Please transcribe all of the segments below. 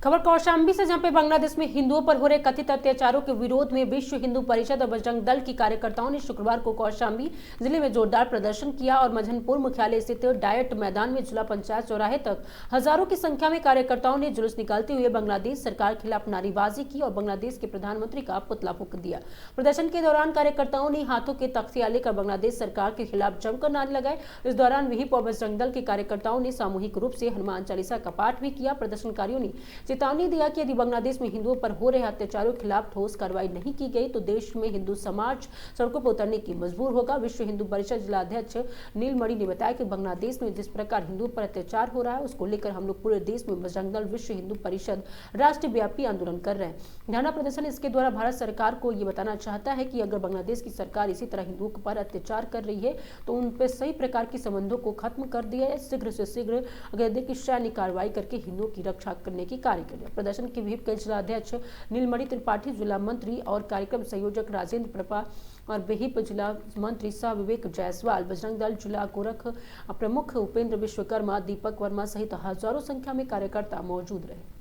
खबर कौशाम्बी से, जहां पे बांग्लादेश में हिंदुओं पर हो रहे कथित अत्याचारों के विरोध में विश्व हिंदू परिषद और बजरंग दल की कार्यकर्ताओं ने शुक्रवार को कौशाम्बी जिले में जोरदार प्रदर्शन किया और मझनपुर मुख्यालय स्थित डायट मैदान में जिला पंचायत चौराहे तक हजारों की संख्या में कार्यकर्ताओं ने जुलूस निकालते हुए बांग्लादेश सरकार के खिलाफ नारेबाजी की और बांग्लादेश के प्रधानमंत्री का पुतला फूंक दिया। प्रदर्शन के दौरान कार्यकर्ताओं ने हाथों के तख्तियां लेकर बांग्लादेश सरकार के खिलाफ जमकर नारे लगाए। इस दौरान विहिप और बजरंग दल के कार्यकर्ताओं ने सामूहिक रूप से हनुमान चालीसा का पाठ भी किया। प्रदर्शनकारियों ने चेतावनी दिया कि यदि बांग्लादेश में हिंदुओं पर हो रहे अत्याचारों के खिलाफ ठोस कार्रवाई नहीं की गई तो देश में हिंदू समाज सड़कों पर उतरने की मजबूर होगा। विश्व हिंदू परिषद जिलाध्यक्ष नीलमणि ने बताया कि बांग्लादेश में जिस प्रकार हिंदुओं पर अत्याचार हो रहा है उसको लेकर हम लोग पूरे देश में बजरंग दल विश्व हिंदू परिषद राष्ट्रव्यापी आंदोलन कर रहे हैं। धरना प्रदर्शन इसके द्वारा भारत सरकार को ये बताना चाहता है कि अगर बांग्लादेश की सरकार इसी तरह हिंदुओं पर अत्याचार कर रही है तो उन पर सही प्रकार के संबंधों को खत्म कर दिया है। शीघ्र से शीघ्र अगर की सैन्य कार्रवाई करके हिंदुओं की रक्षा करने की कार्य करें। प्रदर्शन के विहिप के जिलाध्यक्ष नीलमणि त्रिपाठी, जिला मंत्री और कार्यक्रम संयोजक राजेंद्र प्रपा और विहिप जिला मंत्री शाह विवेक जायसवाल, बजरंग दल जिला गोरख प्रमुख उपेंद्र विश्वकर्मा, दीपक वर्मा सहित हजारों संख्या में कार्यकर्ता मौजूद रहे।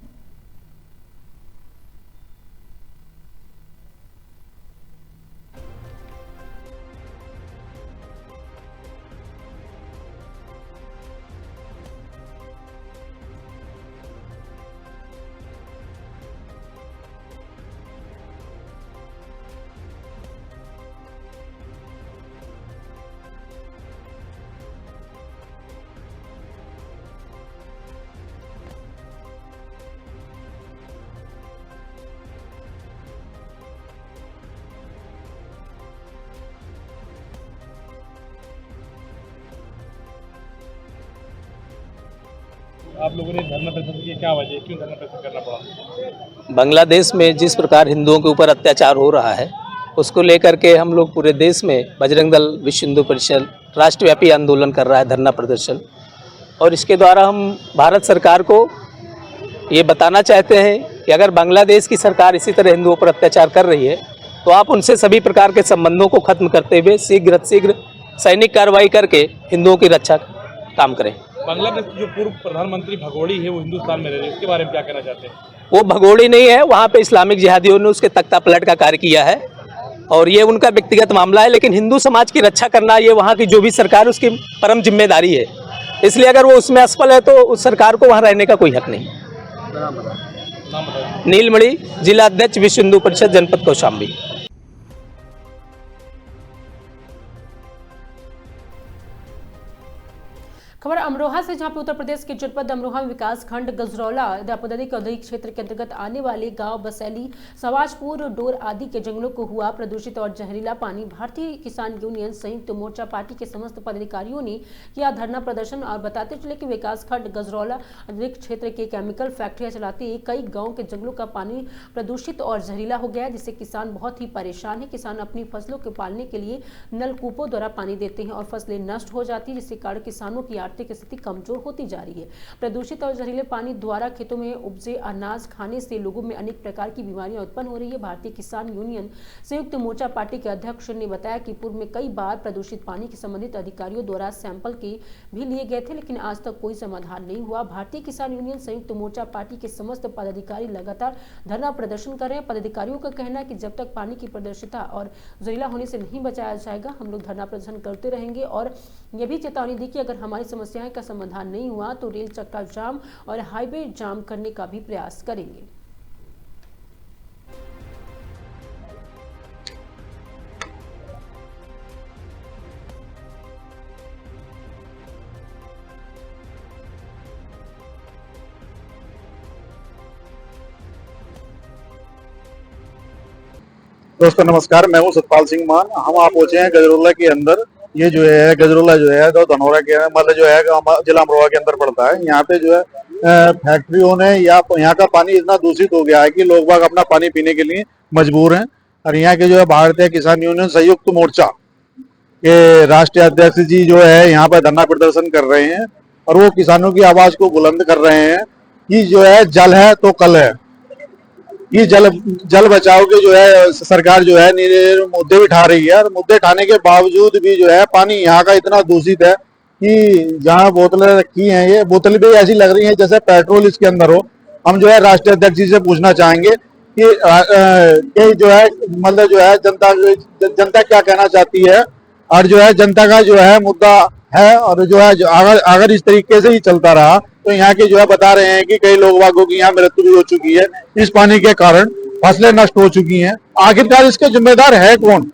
आप लोगों ने धरना प्रदर्शन किया, क्या वजह, क्यों धरना प्रदर्शन करना पड़ा? बांग्लादेश में जिस प्रकार हिंदुओं के ऊपर अत्याचार हो रहा है उसको लेकर के हम लोग पूरे देश में बजरंग दल विश्व हिंदू परिषद राष्ट्रव्यापी आंदोलन कर रहा है, धरना प्रदर्शन। और इसके द्वारा हम भारत सरकार को ये बताना चाहते हैं कि अगर बांग्लादेश की सरकार इसी तरह हिंदुओं पर अत्याचार कर रही है तो आप उनसे सभी प्रकार के संबंधों को खत्म करते हुए शीघ्र सैनिक कार्रवाई करके हिंदुओं की रक्षा काम करें। बांग्लादेश की जो पूर्व प्रधानमंत्री भगोड़ी है वो हिंदुस्तान में रह रही है, इसके बारे में क्या कहना चाहते हैं? वो भगोड़ी नहीं है, वहाँ पे इस्लामिक जिहादियों ने उसके तख्ता पलट का कार्य किया है और ये उनका व्यक्तिगत मामला है, लेकिन हिंदू समाज की रक्षा करना ये वहाँ की जो भी सरकार उसकी परम जिम्मेदारी है। इसलिए अगर वो उसमें असफल है तो उस सरकार को वहाँ रहने का कोई हक नहीं। नीलमणि, जिला अध्यक्ष विश्व हिंदू परिषद जनपद कौशाम्बी। खबर अमरोहा से, जहां पे उत्तर प्रदेश के जनपद अमरोहा में विकास खंड गजरौला औद्योगिक क्षेत्र के अंतर्गत आने वाले गांव बसैली, सवाजपुर, डोर आदि के जंगलों को हुआ प्रदूषित और जहरीला पानी। भारतीय किसान यूनियन संयुक्त मोर्चा पार्टी के समस्त पदाधिकारियों ने किया धरना प्रदर्शन और बताते चले कि विकास खंड गजरौला औद्योगिक क्षेत्र के केमिकल फैक्ट्रियां चलाते कई गाँव के जंगलों का पानी प्रदूषित और जहरीला हो गया है, जिससे किसान बहुत ही परेशान है। किसान अपनी फसलों के पालने के लिए नलकूपों द्वारा पानी देते हैं और फसलें नष्ट हो जाती है, जिसके कारण किसानों की आर्थिक स्थिति कमजोर होती जा रही है। प्रदूषित और जहरीले पानी द्वारा खेतों में उपजे अनाज खाने से लोगों में अनेक प्रकार की बीमारियां उत्पन्न हो रही है। भारतीय किसान यूनियन संयुक्त मोर्चा पार्टी के अध्यक्ष ने बताया कि पूर्व में कई बार प्रदूषित पानी के संबंधित अधिकारियों द्वारा सैंपल के भी लिए गए थे, लेकिन आज तक कोई समाधान नहीं हुआ। भारतीय किसान यूनियन संयुक्त मोर्चा पार्टी के समस्त पदाधिकारी लगातार धरना प्रदर्शन कर रहे हैं। पदाधिकारियों का कहना है कि जब तक पानी की प्रदूषितता और जहरीला होने से नहीं बचाया जाएगा हम लोग धरना प्रदर्शन करते रहेंगे और यह भी चेतावनी दी कि अगर हमारी समस्याएं का समाधान नहीं हुआ तो रेल चक्का जाम और हाईवे जाम करने का भी प्रयास करेंगे। दोस्तों नमस्कार, मैं हूं सतपाल सिंह मान। हम आप पहुंचे हैं गजरौला के अंदर। ये जो है गजरौला जो है तो धनौरा के मतलब जो है जिला अमरोहा के अंदर पड़ता है। यहाँ पे जो है फैक्ट्रियों ने या यहाँ का पानी इतना दूषित हो गया है कि लोग बाग अपना पानी पीने के लिए मजबूर हैं। और यहाँ के जो है भारतीय किसान यूनियन संयुक्त मोर्चा के राष्ट्रीय अध्यक्ष जी जो है यहाँ पर धरना प्रदर्शन कर रहे हैं और वो किसानों की आवाज को बुलंद कर रहे हैं कि जो है जल है तो कल है। ये जल बचाओ के जो है सरकार जो है मुद्दे उठा रही है और मुद्दे उठाने के बावजूद भी जो है पानी यहाँ का इतना दूषित है कि जहाँ बोतलें रखी हैं ये बोतलें भी ऐसी लग रही हैं जैसे पेट्रोल इसके अंदर हो। हम जो है राष्ट्रीय अध्यक्ष जी से पूछना चाहेंगे कि जो है मतलब जो है जनता क्या कहना चाहती है, और जो है जनता का जो है मुद्दा है, और जो है अगर इस तरीके से ही चलता रहा तो यहाँ के जो है बता रहे हैं कि कई लोग बागों की यहाँ मृत्यु भी हो चुकी है इस पानी के कारण, फसलें नष्ट हो चुकी हैं। आखिरकार इसके जिम्मेदार है कौन?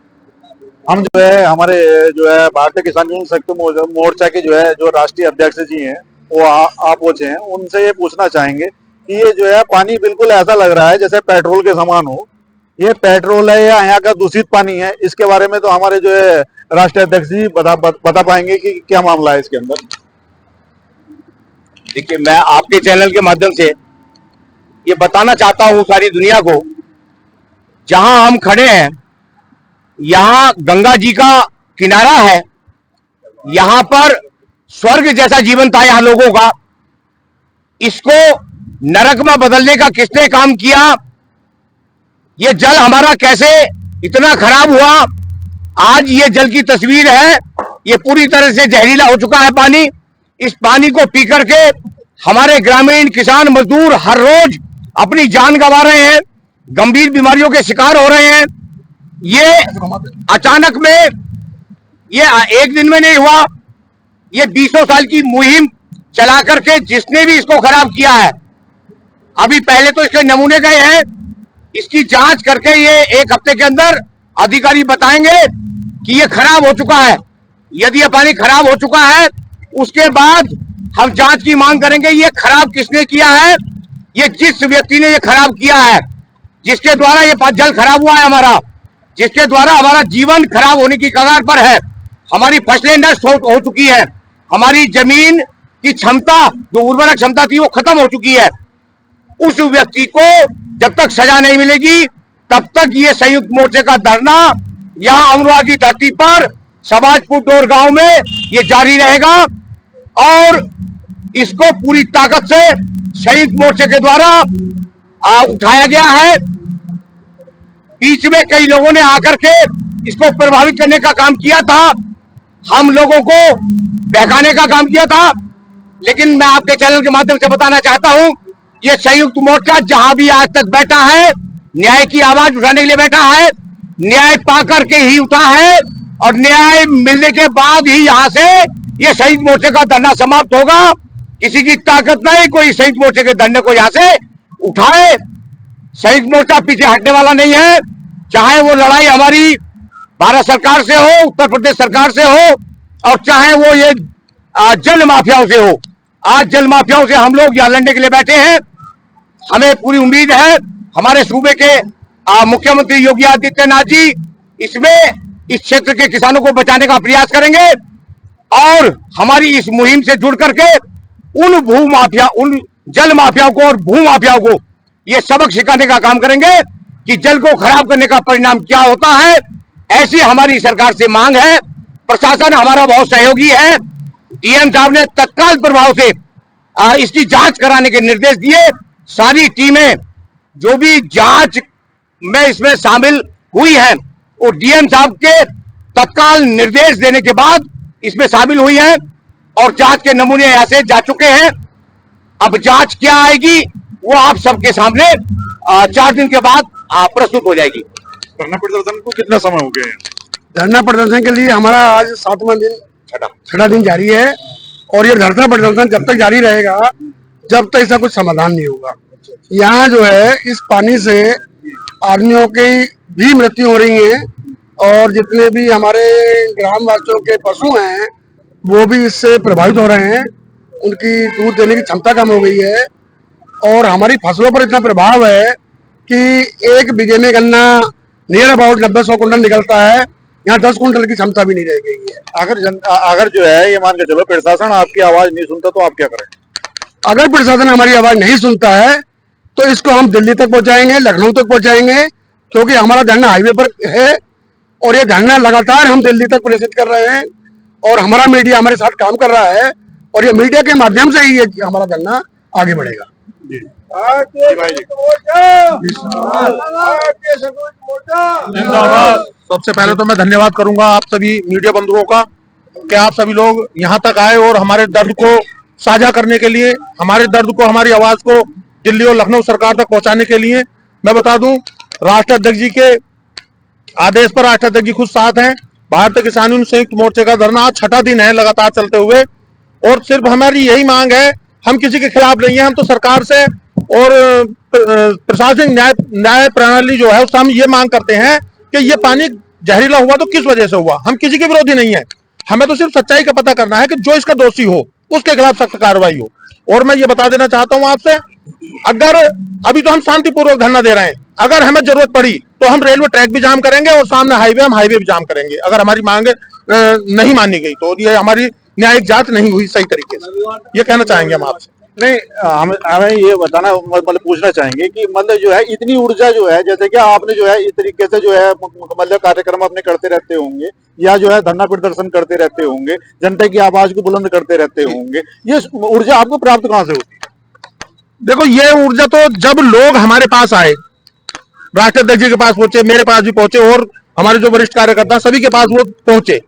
हम जो है हमारे जो है भारतीय किसान यूनियन संयुक्त मोर्चा के जो राष्ट्रीय अध्यक्ष जी हैं वो आप पहुंचे हैं, उनसे ये पूछना चाहेंगे कि ये जो है पानी बिल्कुल ऐसा लग रहा है जैसे पेट्रोल के समान हो। ये पेट्रोल है या यहाँ का दूषित पानी है? इसके बारे में तो हमारे जो है राष्ट्रीय अध्यक्ष जी बता पाएंगे कि क्या मामला है इसके अंदर। देखिए, मैं आपके चैनल के माध्यम से ये बताना चाहता हूं सारी दुनिया को, जहां हम खड़े हैं यहां गंगा जी का किनारा है, यहां पर स्वर्ग जैसा जीवन था यहां लोगों का। इसको नरक में बदलने का किसने काम किया? ये जल हमारा कैसे इतना खराब हुआ? आज ये जल की तस्वीर है, ये पूरी तरह से जहरीला हो चुका है पानी। इस पानी को पी करके हमारे ग्रामीण किसान मजदूर हर रोज अपनी जान गंवा रहे हैं, गंभीर बीमारियों के शिकार हो रहे हैं। ये अचानक में, ये एक दिन में नहीं हुआ, ये 20 साल की मुहिम चला करके जिसने भी इसको खराब किया है, अभी पहले तो इसके नमूने गए हैं, इसकी जांच करके ये 1 हफ्ते के अंदर अधिकारी बताएंगे कि ये खराब हो चुका है। यदि ये पानी खराब हो चुका है उसके बाद हम जांच की मांग करेंगे ये खराब किसने किया है। ये जिस व्यक्ति ने ये खराब किया है, जिसके द्वारा ये जल खराब हुआ है हमारा, जिसके द्वारा हमारा जीवन खराब होने की कगार पर है, हमारी फसलें नष्ट हो चुकी है, हमारी जमीन की क्षमता, जो उर्वरक क्षमता थी वो खत्म हो चुकी है, उस व्यक्ति को जब तक सजा नहीं मिलेगी तब तक ये संयुक्त मोर्चे का धरना यहाँ अमरोहा की धरती पर समाजपुर डोर गांव में ये जारी रहेगा। और इसको पूरी ताकत से संयुक्त मोर्चे के द्वारा उठाया गया है। बीच में कई लोगों ने आकर के इसको प्रभावित करने का काम किया था, हम लोगों को बहकाने का काम किया था, लेकिन मैं आपके चैनल के माध्यम से बताना चाहता हूं, ये संयुक्त मोर्चा जहां भी आज तक बैठा है, न्याय की आवाज उठाने के लिए बैठा है, न्याय पाकर के ही उठा है, और न्याय मिलने के बाद ही यहां से ये संयुक्त मोर्चे का धरना समाप्त होगा। किसी की ताकत नहीं कोई संयुक्त मोर्चे के धरने को यहां से उठाए। संयुक्त मोर्चा पीछे हटने वाला नहीं है, चाहे वो लड़ाई हमारी भारत सरकार से हो, उत्तर प्रदेश सरकार से हो, और चाहे वो ये जल माफियाओं से हो। आज जल माफियाओं से हम लोग यहाँ लड़ने के लिए बैठे हैं। हमें पूरी उम्मीद है हमारे सूबे के मुख्यमंत्री योगी आदित्यनाथ जी इसमें इस क्षेत्र के किसानों को बचाने का प्रयास करेंगे, और हमारी इस मुहिम से जुड़ करके उन जल माफियाओं को और भू माफियाओं को ये सबक सिखाने का काम करेंगे कि जल को खराब करने का परिणाम क्या होता है। ऐसी हमारी सरकार से मांग है। प्रशासन हमारा बहुत सहयोगी है। डीएम साहब ने तत्काल प्रभाव से इसकी जांच कराने के निर्देश दिए। सारी टीमें जो भी जांच में इसमें शामिल हुई है वो डीएम साहब के तत्काल निर्देश देने के बाद इसमें शामिल हुई है, और जांच के नमूने यहां से जा चुके हैं। अब जांच क्या आएगी वो आप सबके सामने 4 दिन के बाद प्रस्तुत हो जाएगी। धरना प्रदर्शन को कितना समय हो गया है? धरना प्रदर्शन के लिए हमारा आज 7वां दिन, छठा दिन जारी है, और ये धरना प्रदर्शन जब तक जारी रहेगा जब तक इसका कुछ समाधान नहीं होगा। यहाँ जो है इस पानी से आदमियों की भी मृत्यु हो रही है, और जितने भी हमारे ग्रामवासियों के पशु हैं वो भी इससे प्रभावित हो रहे हैं। उनकी दूध देने की क्षमता कम हो गई है, और हमारी फसलों पर इतना प्रभाव है कि 1 बीघे में गन्ना नियर अबाउट 90-100 कुंटल निकलता है, यहाँ 10 कुंटल की क्षमता भी नहीं रह गई है। अगर जो है ये मान के चलो प्रशासन आपकी आवाज नहीं सुनता तो आप क्या करें? अगर प्रशासन हमारी आवाज नहीं सुनता है तो इसको हम दिल्ली तक पहुंचाएंगे, लखनऊ तक पहुंचाएंगे, क्योंकि हमारा धरना हाईवे पर है, और ये धरना लगातार हम दिल्ली तक प्रेषित कर रहे हैं, और हमारा मीडिया हमारे साथ काम कर रहा है, और ये मीडिया के माध्यम से ही ये हमारा धरना आगे बढ़ेगा। सबसे पहले तो मैं धन्यवाद करूंगा आप सभी मीडिया बंधुओं का कि आप सभी लोग यहाँ तक आए और हमारे दर्द को साझा करने के लिए, हमारे दर्द को, हमारी आवाज को दिल्ली और लखनऊ सरकार तक पहुंचाने के लिए मैं बता दूं, राष्ट्राध्यक्ष जी के आदेश पर राष्ट्राध्यक्ष जी खुद साथ हैं। भारतीय किसान यूनियन संयुक्त मोर्चे का धरना आज 6ठा दिन है लगातार चलते हुए, और सिर्फ हमारी यही मांग है, हम किसी के खिलाफ नहीं है, हम तो सरकार से और प्रशासनिक न्याय प्रणाली जो है उससे हम ये मांग करते हैं कि ये पानी जहरीला हुआ तो किस वजह से हुआ। हम किसी के विरोधी नहीं है, हमें तो सिर्फ सच्चाई का पता करना है कि जो इसका दोषी हो उसके खिलाफ सख्त कार्रवाई हो। और मैं ये बता देना चाहता हूं आपसे, अगर अभी तो हम शांतिपूर्वक धरना दे रहे हैं, अगर हमें जरूरत पड़ी तो हम रेलवे ट्रैक भी जाम करेंगे और सामने हम हाईवे भी जाम करेंगे, अगर हमारी मांग नहीं मानी गई तो। ये हमारी न्यायिक जांच नहीं हुई सही तरीके से, ये कहना चाहेंगे हम आपसे। नहीं, हमें ये बताना मतलब पूछना चाहेंगे कि मतलब जो है इतनी ऊर्जा जो है, जैसे कि आपने जो है इस तरीके से जो है मतलब कार्यक्रम अपने करते रहते होंगे या जो है धरना प्रदर्शन करते रहते होंगे, जनता की आवाज को बुलंद करते रहते होंगे, ये ऊर्जा आपको प्राप्त कहां से होती है? देखो, ये ऊर्जा तो जब लोग हमारे पास आए, राष्ट्राध्यक्ष जी के पास पहुंचे, मेरे पास भी पहुंचे और हमारे जो वरिष्ठ कार्यकर्ता सभी के पास वो पहुंचे,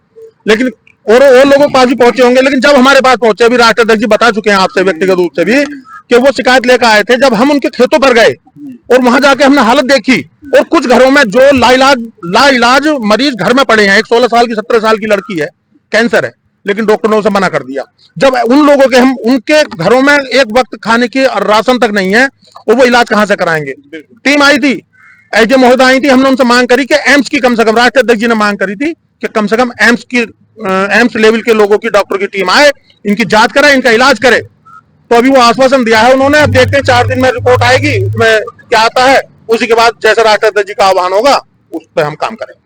लेकिन और लोगों के पास भी पहुंचे होंगे, लेकिन जब हमारे पास पहुंचे, अभी राष्ट्राध्यक्ष जी बता चुके हैं आपसे व्यक्तिगत रूप से भी कि वो शिकायत लेकर आए थे। जब हम उनके खेतों पर गए और वहां जाके हमने हालत देखी, और कुछ घरों में जो लाइलाज मरीज घर में पड़े हैं, एक 16 साल की 17 साल की लड़की है, कैंसर है, लेकिन डॉक्टर ने उसे मना कर दिया। जब उन लोगों के हम उनके घरों में एक वक्त खाने की राशन तक नहीं है, और वो इलाज कहां से कराएंगे? टीम आई थी, एजे महोदय आई थी, हमने उनसे मांग करी कि एम्स की कम से कम, राष्ट्राध्यक्ष जी ने मांग करी थी कि कम से कम एम्स लेवल के लोगों की, डॉक्टर की टीम आए, इनकी जांच करे, इनका इलाज करे। तो अभी वो आश्वासन दिया है उन्होंने, अब देखते हैं 4 दिन में रिपोर्ट आएगी, उसमें क्या आता है, उसी के बाद जैसे राष्ट्राध्यक्ष जी का आह्वान होगा उस पर हम काम करेंगे।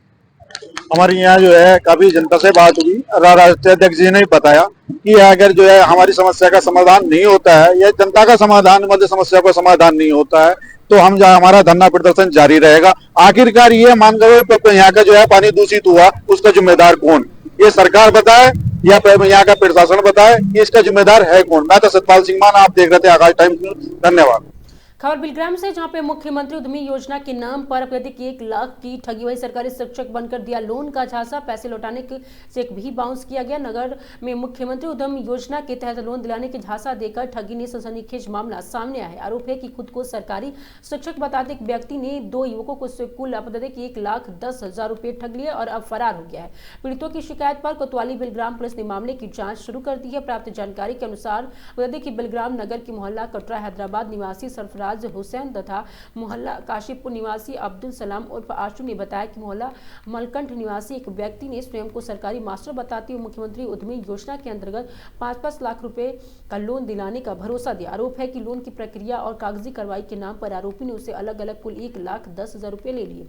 हमारे यहाँ जो है काफी जनता से बात हुई, राष्ट्राध्यक्ष जी ने बताया कि अगर जो है हमारी समस्या का समाधान नहीं होता है या जनता का समाधान मतलब समस्या का समाधान नहीं होता है तो हम हमारा धरना प्रदर्शन जारी रहेगा। आखिरकार ये मान करो यहाँ का जो है पानी दूषित हुआ, उसका जिम्मेदार कौन? ये सरकार बताए या यहाँ का प्रशासन बताए, इसका जिम्मेदार है कौन? मैं तो सतपाल सिंह मान, आप देख रहे थे आकाश टाइम्स न्यूज। धन्यवाद। खबर बिलग्राम से, जहां पे मुख्यमंत्री उद्यमी योजना के नाम पर अत्यधिक 1 लाख की ठगी। वही सरकारी शिक्षक बनकर दिया लोन का झांसा, पैसे लौटाने के चेक भी बाउंस किया गया। नगर में मुख्यमंत्री उद्यम योजना के तहत लोन दिलाने के झांसा देकर ठगी ने सनसनीखेज मामला सामने आया है। आरोप है कि खुद को सरकारी शिक्षक बताते एक व्यक्ति ने 2 युवकों को कुल अत्यधिक 1,10,000 रुपए ठग लिए और अब फरार हो गया है। पीड़ितों की शिकायत पर कोतवाली बिलग्राम पुलिस ने मामले की जाँच शुरू कर दी है। प्राप्त जानकारी के अनुसार बिलग्राम नगर की मोहल्ला कटरा हैदराबाद निवासी सरफराज हुसैन तथा मोहल्ला काशीपुर निवासी अब्दुल सलाम उर्फ आशु ने बताया कि मोहल्ला मलकंठ निवासी एक व्यक्ति ने स्वयं को सरकारी मास्टर बताते हुए मुख्यमंत्री उद्यमी योजना के अंतर्गत 5-5 लाख रुपए का लोन दिलाने का भरोसा दिया। आरोप है कि लोन की प्रक्रिया और कागजी कार्रवाई के नाम पर आरोपी ने उसे अलग अलग कुल 1,10,000 रुपए ले लिए,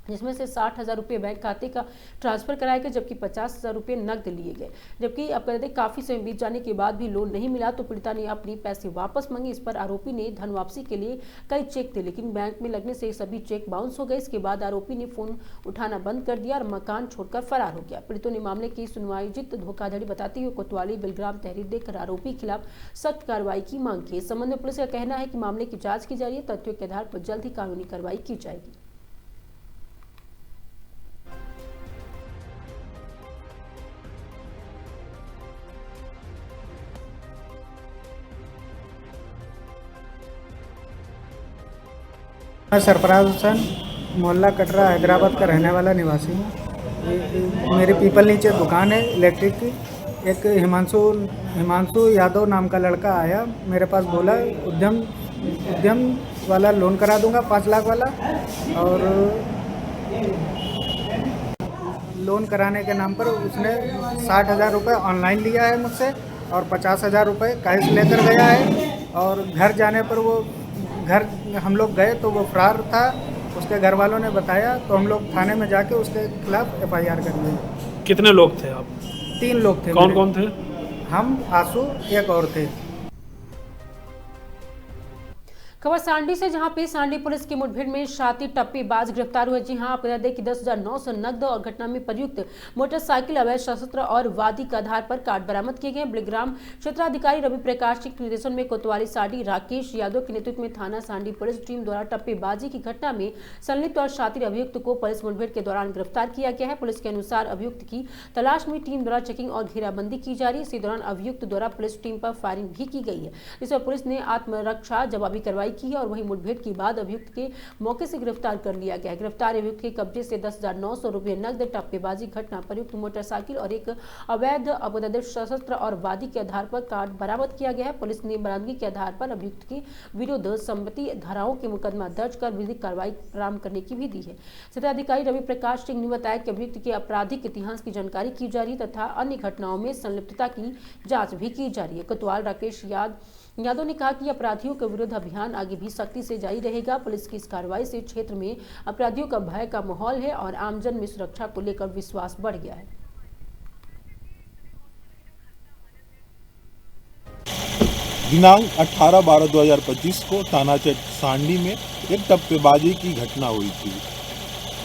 जिसमें से 60,000 रुपये बैंक खाते का ट्रांसफर कराया गया, जबकि 50,000 रुपये नकद लिए गए। जबकि अब कहते काफी समय बीत जाने के बाद भी लोन नहीं मिला तो पीड़िता ने अपनी पैसे वापस मांगे। इस पर आरोपी ने धन वापसी के लिए कई चेक थे, लेकिन बैंक में लगने से सभी चेक बाउंस हो गए। इसके बाद आरोपी ने फोन उठाना बंद कर दिया और मकान छोड़कर फरार हो गया। पीड़ितों ने मामले की सुनवाईजित धोखाधड़ी बताते हुए कोतवाली बिलग्राम तहरीर देकर आरोपी के खिलाफ सख्त कार्रवाई की मांग की। इस संबंध में पुलिस का कहना है कि मामले की जाँच की जा रही है, तथ्यों के आधार पर जल्द ही कानूनी कार्रवाई की जाएगी। मैं सरफराज हुसैन मोहल्ला कटरा हैदराबाद का रहने वाला निवासी हूँ। मेरे पीपल नीचे दुकान है इलेक्ट्रिक की। एक हिमांशु यादव नाम का लड़का आया मेरे पास, बोला उद्यम वाला लोन करा दूंगा 5 लाख वाला, और लोन कराने के नाम पर उसने 60,000 रुपये ऑनलाइन लिया है मुझसे और 50,000 रुपये कैश लेकर गया है। और घर जाने पर वो घर हम लोग गए तो वो फरार था, उसके घर वालों ने बताया तो हम लोग थाने में जाके उसके खिलाफ FIR कर दिए। कितने लोग थे आप? 3 लोग थे। कौन कौन थे? हम, आंसू, एक और थे। खबर सांडी से, जहां पे सांडी पुलिस की मुठभेड़ में शातिर टप्पीबाज गिरफ्तार हुए। जी हां, आपको दें कि 10,900 नकद और घटना में प्रयुक्त मोटरसाइकिल, अवैध शस्त्र और वादी के आधार पर कार्ड बरामद किए गए। बिलग्राम क्षेत्राधिकारी रवि प्रकाश के निर्देशन में कोतवाली सांडी राकेश यादव के नेतृत्व में थाना सांडी पुलिस टीम द्वारा टप्पीबाजी की घटना में संलिप्त और शातिर अभियुक्त को पुलिस मुठभेड़ के दौरान गिरफ्तार किया गया है। पुलिस के अनुसार अभियुक्त की तलाश में टीम द्वारा चेकिंग और घेराबंदी की जा रही है। इसी दौरान अभियुक्त द्वारा पुलिस टीम पर फायरिंग भी की गई है, जिस पर पुलिस ने आत्मरक्षा जवाबी कार्रवाई कार्रवाई की है और वहीं मुठभेड़ के बाद अभियुक्त के मौके से गिरफ्तार कर लिया गया है। गिरफ्तार अभियुक्त के कब्जे से 10,900 रुपये नकद, टप्पेबाजी घटना, प्रयुक्त मोटरसाइकिल और एक अवैध अपराधिक सशस्त्र और वादी के आधार पर कार्ड बरामद किया गया है। पुलिस ने बरामदगी के आधार पर अभियुक्त के विरुद्ध संबंधी धाराओं के मुकदमा दर्ज कर विधिक कार्रवाई प्रारंभ करने की भी दी है। सत्र अधिकारी रवि प्रकाश सिंह ने बताया कि अभियुक्त के आपराधिक इतिहास की जानकारी की जा रही तथा अन्य घटनाओं में संलिप्तता की जांच भी की जा रही है। कोतवाल राकेश यादव ने कहा कि अपराधियों के विरुद्ध अभियान आगे भी सख्ती से जारी रहेगा। पुलिस की इस कार्रवाई से क्षेत्र में अपराधियों का भय का माहौल है और आमजन में सुरक्षा को लेकर विश्वास बढ़ गया है। दिनांक 18/12/2025 को थाना सांडी में एक टप्पेबाजी की घटना हुई थी।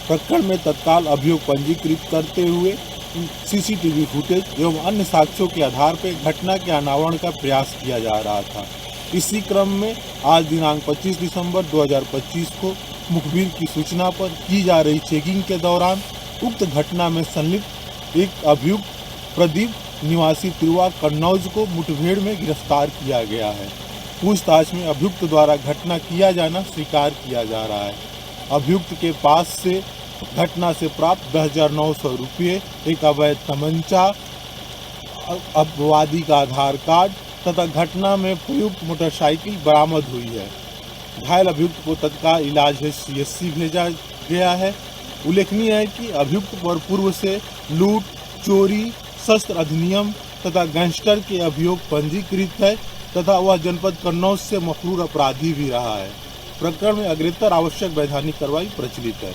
प्रकरण में तत्काल अभियोग पंजीकृत करते हुए सीसीटीवी फुटेज एवं अन्य साक्ष्यों के आधार पर घटना के अनावरण का प्रयास किया जा रहा था। इसी क्रम में आज दिनांक 25 दिसंबर 2025 को मुखबिर की सूचना पर की जा रही चेकिंग के दौरान उक्त घटना में संलिप्त एक अभियुक्त प्रदीप निवासी तिरुआ कन्नौज को मुठभेड़ में गिरफ्तार किया गया है। पूछताछ में अभियुक्त द्वारा घटना किया जाना स्वीकार किया जा रहा है। अभियुक्त के पास से घटना से प्राप्त 10,900 रुपये, एक अवैध तमंचा, अपवादी का आधार कार्ड तथा घटना में प्रयुक्त मोटरसाइकिल बरामद हुई है। घायल अभियुक्त को तत्काल इलाज है CSC भेजा गया है। उल्लेखनीय है कि अभियुक्त पर पूर्व से लूट, चोरी, शस्त्र अधिनियम तथा गैंगस्टर के अभियोग पंजीकृत है तथा वह जनपद कन्नौज से मफरूर अपराधी भी रहा है। प्रकरण में अग्रेतर आवश्यक वैधानिक कार्रवाई प्रचलित है।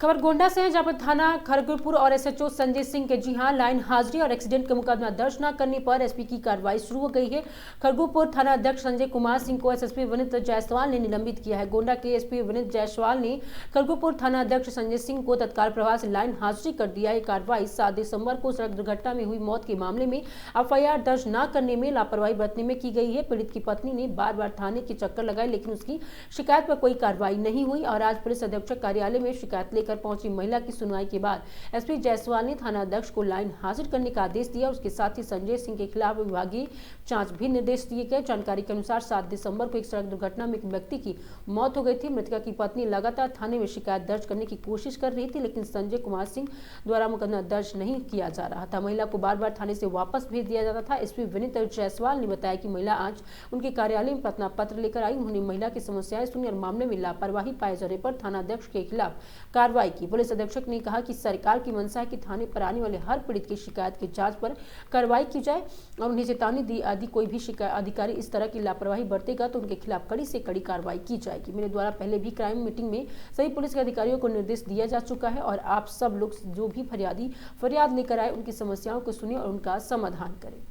खबर गोंडा से है, जहां पर थाना खरगपुर और SHO संजय सिंह के लाइन हाजिरी और एक्सीडेंट का मुकदमा दर्ज न करने पर SP की कार्रवाई शुरू हो गई है। खरगपुर थाना अध्यक्ष संजय कुमार सिंह को SSP विनीत जायसवाल ने निलंबित किया है। गोंडा के SP विनीत जायसवाल ने खरगपुर थाना अध्यक्ष संजय सिंह को तत्काल प्रभाव से लाइन हाजिरी कर दिया है। कार्रवाई 7 दिसंबर को सड़क दुर्घटना में हुई मौत के मामले में FIR दर्ज न करने में लापरवाही बरतने में की गई है। पीड़ित की पत्नी ने बार बार थाने के चक्कर लगाए लेकिन उसकी शिकायत पर कोई कार्रवाई नहीं हुई और आज पुलिस अधीक्षक कार्यालय में शिकायत लेकर पहुंची महिला की सुनवाई के बाद SP जायसवाल ने थाना अध्यक्ष को लाइन हाजिर करने का आदेश दिया। उसके साथ ही संजय सिंह के खिलाफ विभागीय जांच भी निर्देश दिए गए। जानकारी के अनुसार 7 दिसंबर को एक सड़क दुर्घटना में एक व्यक्ति की मौत हो गई थी। मृतका की पत्नी लगातार थाने में शिकायत दर्ज करने की कोशिश कर रही थी लेकिन संजय कुमार सिंह द्वारा मुकदमा दर्ज नहीं किया जा रहा था। महिला को बार बार थाने से वापस भेज दिया जाता था। SP विनीत जायसवाल ने बताया कि महिला आज उनके कार्यालय में प्रार्थना पत्र लेकर आई। उन्होंने महिला की समस्याएं सुनी और मामले में लापरवाही पाए जाने पर थाना अध्यक्ष के खिलाफ कार्रवाई की। पुलिस अधीक्षक ने कहा कि सरकार की मंशा है कि थाने पर आने वाले हर पीड़ित की शिकायत की जांच पर कार्रवाई की जाए और उन्हें चेतावनी दी यदि कोई भी अधिकारी इस तरह की लापरवाही बरतेगा तो उनके खिलाफ कड़ी से कड़ी कार्रवाई की जाएगी। मेरे द्वारा पहले भी क्राइम मीटिंग में सभी पुलिस के अधिकारियों को निर्देश दिया जा चुका है और आप सब लोग जो भी फरियाद लेकर आए उनकी समस्याओं को सुने और उनका समाधान करें।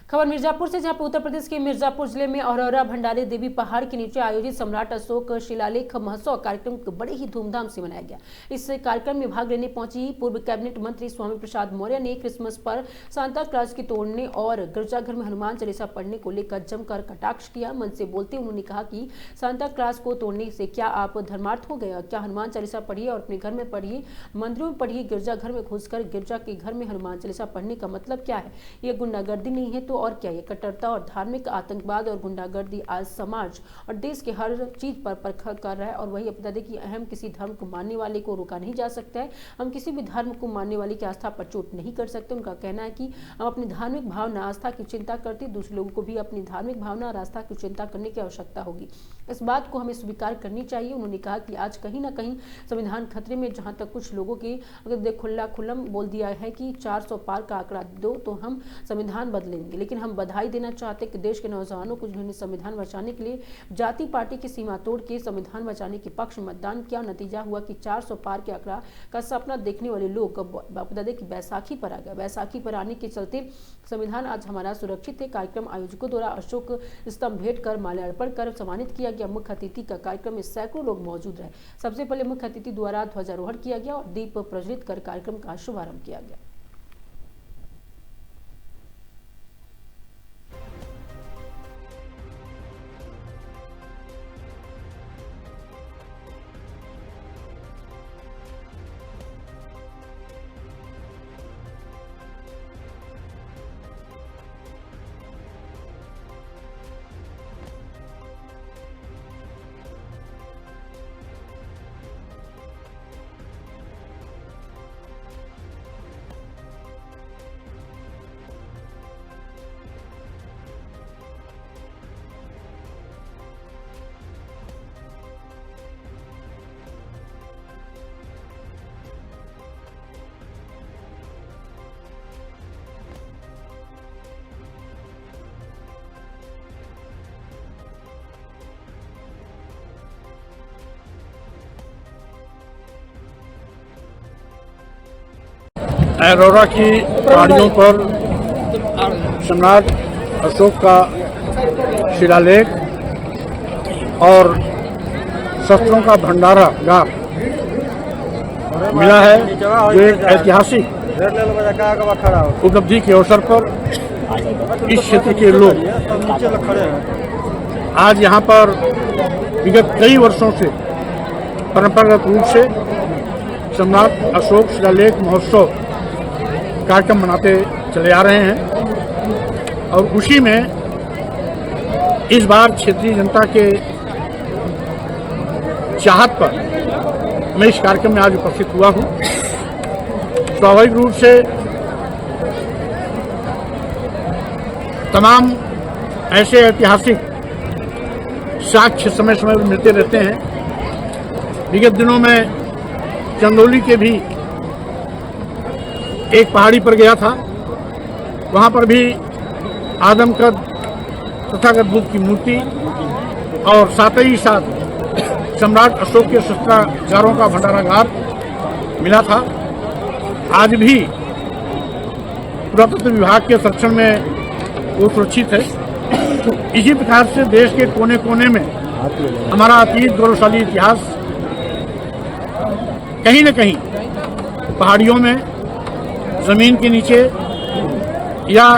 खबर मिर्जापुर से, जहां पर उत्तर प्रदेश के मिर्जापुर जिले में औरौरा भंडारी देवी पहाड़ के नीचे आयोजित सम्राट अशोक शिलालेख महोत्सव कार्यक्रम बड़े ही धूमधाम से मनाया गया। इस कार्यक्रम में भाग लेने पहुंची पूर्व कैबिनेट मंत्री स्वामी प्रसाद मौर्य ने क्रिसमस पर सांता क्लॉज की तोड़ने और गिरजाघर में हनुमान चालीसा पढ़ने को लेकर जमकर कटाक्ष किया। मंच से बोलते उन्होंने कहा कि सांता क्लॉज को तोड़ने से क्या आप धर्मार्थ हो गए? क्या हनुमान चालीसा पढ़िए और अपने घर में पढ़िए, मंदिरों में पढ़िए, गिरजाघर में घुसकर गिरजा के घर में हनुमान चालीसा पढ़ने का मतलब क्या है? ये गुंडागर्दी नहीं है तो और क्या? ये कट्टरता और धार्मिक आतंकवाद और गुंडागर्दी आज समाज और देश के हर चीज पर परखा कर रहा है और वही बता दें कि अहम किसी धर्म को मानने वाले को रोका नहीं जा सकता है। हम किसी भी धर्म को मानने वाले की आस्था पर चोट नहीं कर सकते। उनका कहना है कि हम अपनी धार्मिक भावना आस्था की चिंता करते, दूसरे लोगों को भी अपनी धार्मिक भावना और आस्था की चिंता करने की आवश्यकता होगी। इस बात को हमें स्वीकार करनी चाहिए। उन्होंने कहा कि आज कहीं ना कहीं संविधान खतरे में, जहां तक कुछ लोगों के अगर खुल्लम बोल दिया है कि 400 पार का आंकड़ा दो तो हम संविधान बदलेंगे, लेकिन हम बधाई देना चाहते कि देश के नौजवानों को जिन्होंने संविधान बचाने के लिए जाति पार्टी की सीमा तोड़ के संविधान बचाने के पक्ष मतदान किया। नतीजा हुआ कि 400 पार के आंकड़ा का सपना देखने वाले लोग बता दें कि बैसाखी पर आ गए। बैसाखी पर आने के चलते संविधान आज हमारा सुरक्षित है। कार्यक्रम आयोजकों द्वारा अशोक स्तंभ भेंट कर माल्यार्पण कर सम्मानित किया गया। मुख्य अतिथि का कार्यक्रम में सैकड़ों लोग मौजूद रहे। सबसे पहले मुख्य अतिथि द्वारा ध्वजारोहण किया गया और दीप प्रज्वलित कर कार्यक्रम का शुभारंभ किया गया। अरोरा की पहाड़ियों पर सम्राट अशोक का शिलालेख और शस्त्रों का भंडारागार मिला है, जो एक ऐतिहासिक उपलब्धि के अवसर पर इस क्षेत्र के लोग आज यहाँ पर विगत कई वर्षों से परंपरागत रूप से सम्राट अशोक शिलालेख महोत्सव कार्यक्रम मनाते चले आ रहे हैं। और उसी में इस बार क्षेत्रीय जनता के चाहत पर मैं इस कार्यक्रम में आज उपस्थित हुआ हूँ। स्वाभाविक रूप से तमाम ऐसे ऐतिहासिक साक्ष्य समय समय पर मिलते रहते हैं। विगत दिनों में चंदौली के भी एक पहाड़ी पर गया था, वहाँ पर भी आदमकद तथागत बुद्ध की मूर्ति और साथ ही साथ सम्राट अशोक के शस्त्रागारों का भंडारागार मिला था। आज भी पुरातत्व विभाग के संरक्षण में वो सुरक्षित है। इसी प्रकार से देश के कोने कोने में हमारा अतीत गौरवशाली इतिहास कहीं न कहीं पहाड़ियों में, जमीन के नीचे या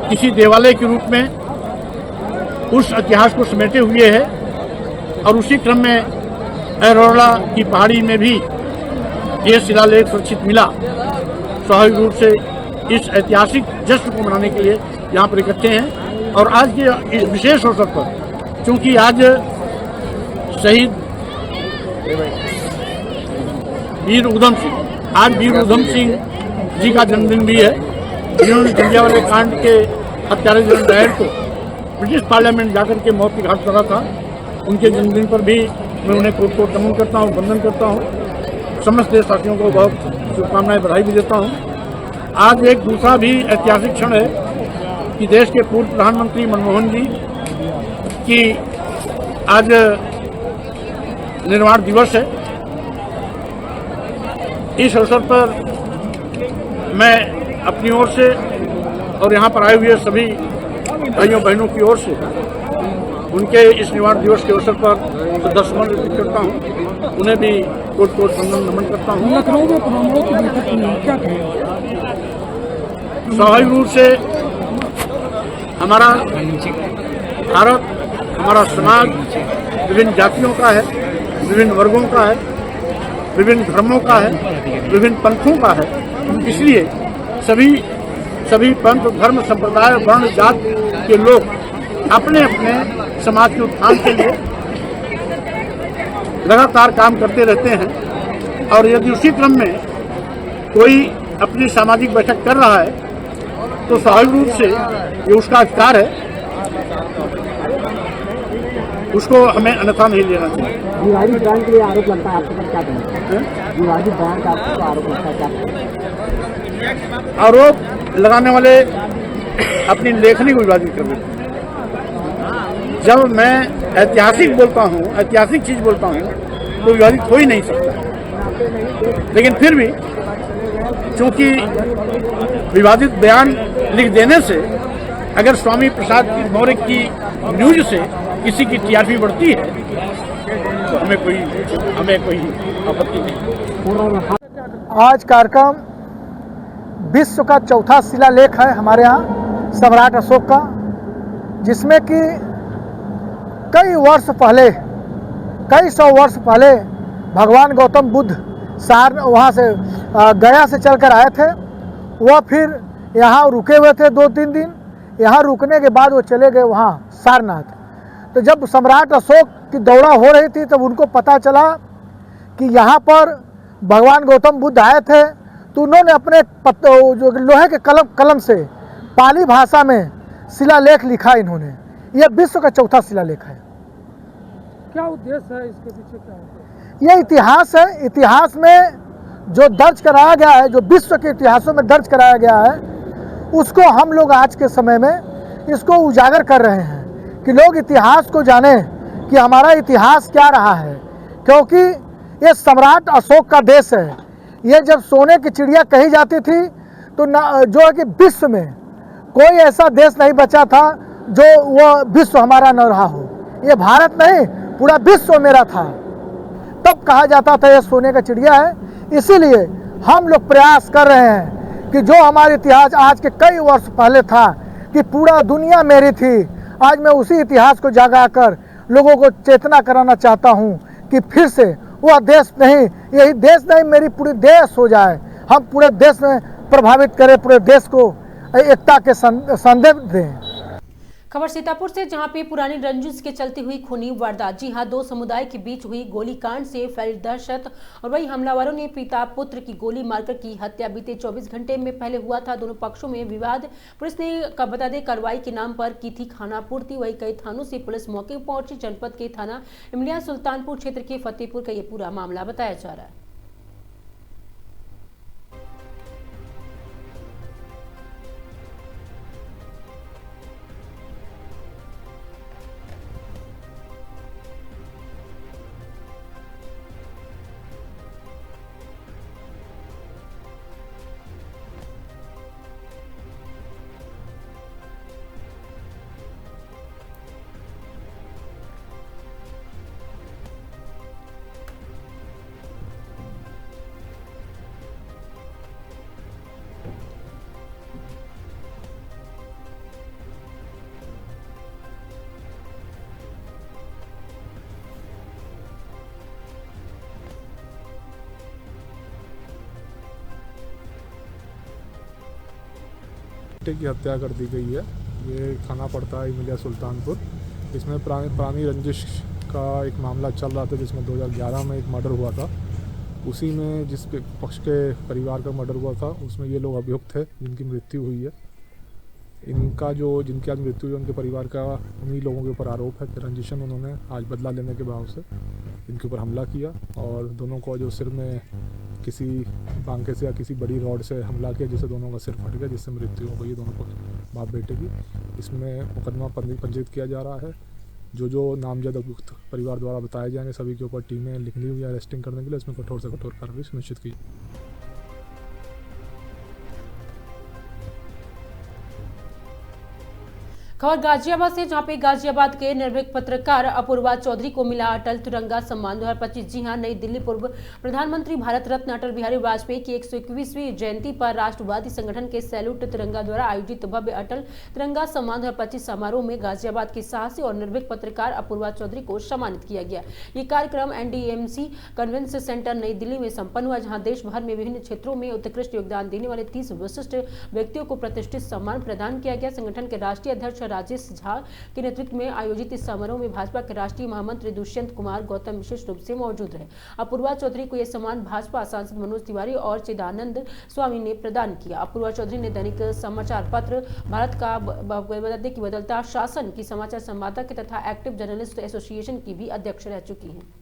किसी देवालय के रूप में उस इतिहास को समेटे हुए है। और उसी क्रम में अरोरा की पहाड़ी में भी ये शिलालेख सुरक्षित मिला। स्वाभाविक रूप से इस ऐतिहासिक जश्न को मनाने के लिए यहाँ पर इकट्ठे हैं। और आज के इस विशेष अवसर पर, चूंकि आज शहीद वीर ऊधम सिंह जी का जन्मदिन भी है, जिन्होंने जलियांवाला कांड के हत्यारे जनरल डायर को ब्रिटिश पार्लियामेंट जाकर के मौत की घाट उतारा था। उनके जन्मदिन पर भी मैं उन्हें कोट कोट नमन करता हूँ, वंदन करता हूँ। समस्त देशवासियों को बहुत शुभकामनाएं, बधाई भी देता हूँ। आज एक दूसरा भी ऐतिहासिक क्षण है कि देश के पूर्व प्रधानमंत्री मनमोहन जी की आज निर्वाण दिवस है। इस अवसर पर मैं अपनी ओर से और यहाँ पर आए हुए सभी भाइयों बहनों की ओर से उनके इस निर्वाण दिवस के अवसर पर श्रद्धासुमन अर्पित करता हूँ। उन्हें भी कोट कोट वंदन नमन करता हूँ। स्वाभाविक रूप से हमारा भारत, हमारा समाज विभिन्न जातियों का है, विभिन्न वर्गों का है, विभिन्न धर्मों का है, विभिन्न पंथों का है। इसलिए सभी पंथ, धर्म, संप्रदाय, वर्ण, जात के लोग अपने अपने समाज के उत्थान के लिए लगातार काम करते रहते हैं। और यदि उसी क्रम में कोई अपनी सामाजिक बैठक कर रहा है तो स्वाभाविक रूप से ये उसका अधिकार है, उसको हमें अन्यथा नहीं लेना चाहिए। विवादित बयान के लिए आरोप लगता है, आपके पर क्या कहना है? विवादित बयान का आपको आरोप लगता है, क्या कहना है? आरोप लगाने वाले अपनी लेखनी को विवादित कर देते हैं। जब मैं ऐतिहासिक बोलता हूँ, ऐतिहासिक चीज बोलता हूँ तो विवादित हो ही नहीं सकता। लेकिन फिर भी चूंकि विवादित बयान लिख देने से अगर स्वामी प्रसाद मौर्य की न्यूज से किसी की टीआरपी बढ़ती है तो हमें कोई आपत्ति नहीं। आज कार्यक्रम विश्व का चौथा शिलालेख है हमारे यहाँ सम्राट अशोक का, जिसमें कि कई सौ वर्ष पहले भगवान गौतम बुद्ध वहाँ से गया से चलकर आए थे। वह फिर यहाँ रुके हुए थे 2-3 दिन। यहाँ रुकने के बाद वो चले गए वहाँ सारनाथ। तो जब सम्राट अशोक की दौड़ा हो रही थी तब उनको पता चला कि यहाँ पर भगवान गौतम बुद्ध आए थे, तो उन्होंने अपने जो लोहे के कलम से पाली भाषा में शिलालेख लिखा। इन्होंने यह विश्व का चौथा शिलालेख है। क्या उद्देश्य है इसके पीछे, क्या है? ये इतिहास है। इतिहास में जो दर्ज कराया गया है, जो विश्व के इतिहासों में दर्ज कराया गया है, उसको हम लोग आज के समय में इसको उजागर कर रहे हैं कि लोग इतिहास को जानें कि हमारा इतिहास क्या रहा है। क्योंकि ये सम्राट अशोक का देश है। ये जब सोने की चिड़िया कही जाती थी तो जो है कि विश्व में कोई ऐसा देश नहीं बचा था जो वो विश्व हमारा न रहा हो। ये भारत नहीं, पूरा विश्व मेरा था, तब कहा जाता था ये सोने का चिड़िया है। इसीलिए हम लोग प्रयास कर रहे हैं कि जो हमारा इतिहास आज के कई वर्ष पहले था कि पूरा दुनिया मेरी थी, आज मैं उसी इतिहास को जगाकर लोगों को चेतना कराना चाहता हूं कि फिर से वह देश नहीं, यही देश नहीं, मेरी पूरी देश हो जाए, हम पूरे देश में प्रभावित करें, पूरे देश को एकता के संदेश दें। खबर सीतापुर से, जहां पे पुरानी रंजिश के चलती हुई खूनी वारदात। जी हां, दो समुदाय के बीच हुई गोलीकांड से फैली दहशत और वही हमलावरों ने पिता पुत्र की गोली मारकर की हत्या। बीते 24 घंटे में पहले हुआ था दोनों पक्षों में विवाद। पुलिस ने बता दें कार्रवाई के नाम पर की थी खानापूर्ति। वही कई थानों से पुलिस मौके पर पहुंची। जनपद के थाना इमलिया सुल्तानपुर क्षेत्र के फतेहपुर का ये पूरा मामला बताया जा रहा है। की हत्या कर दी गई है। ये थाना पड़ता है इमलिया सुल्तानपुर। इसमें पुरानी रंजिश का एक मामला चल रहा था, जिसमें 2011 में एक मर्डर हुआ था। उसी में जिस पक्ष के परिवार का मर्डर हुआ था उसमें ये लोग अभियुक्त थे जिनकी मृत्यु हुई है। जिनकी आज मृत्यु हुई उनके परिवार का उन्हीं लोगों के ऊपर आरोप है कि रंजिश में उन्होंने आज बदला लेने के भाव से इनके ऊपर हमला किया और दोनों को जो सिर में किसी बांके से या किसी बड़ी रॉड से हमला किया, जिससे दोनों का सिर फट गया, जिससे मृत्यु हो गई दोनों को बाप बेटे की। इसमें मुकदमा पंजीकृत किया जा रहा है। जो नामजद अभियुक्त परिवार द्वारा बताए जाएंगे सभी के ऊपर टीमें निकली हुई है अरेस्टिंग करने के लिए। इसमें कठोर से कठोर कार्रवाई सुनिश्चित की। खबर गाजियाबाद से, जहां पे गाजियाबाद के निर्भीक पत्रकार अपूर्वा चौधरी को मिला अटल तिरंगा सम्मान 2025। जी हां, नई दिल्ली पूर्व प्रधानमंत्री भारत रत्न अटल बिहारी वाजपेयी की 121वीं जयंती पर राष्ट्रवादी संगठन के सैल्यूट तिरंगा द्वारा आयोजित भव्य अटल तिरंगा सम्मान 2025 समारोह में गाजियाबाद की साहसी और निर्भीक पत्रकार अपूर्वा चौधरी को सम्मानित किया गया। ये कार्यक्रम NDMC कन्वेंशन सेंटर नई दिल्ली में संपन्न हुआ, जहाँ देश भर में विभिन्न क्षेत्रों में उत्कृष्ट योगदान देने वाले 30 विशिष्ट व्यक्तियों को प्रतिष्ठित सम्मान प्रदान किया गया। संगठन के राष्ट्रीय अध्यक्ष राजेश झा के नेतृत्व में आयोजित इस समारोह में भाजपा के राष्ट्रीय महामंत्री दुष्यंत कुमार गौतम विशेष रूप से मौजूद रहे। अपूर्वा चौधरी को यह सम्मान भाजपा सांसद मनोज तिवारी और चिदानंद स्वामी ने प्रदान किया। अपूर्वा चौधरी ने दैनिक समाचार पत्र भारत का बदलता शासन की समाचार संपादक तथा एक्टिव जर्नलिस्ट एसोसिएशन की भी अध्यक्ष रह चुकी हैं।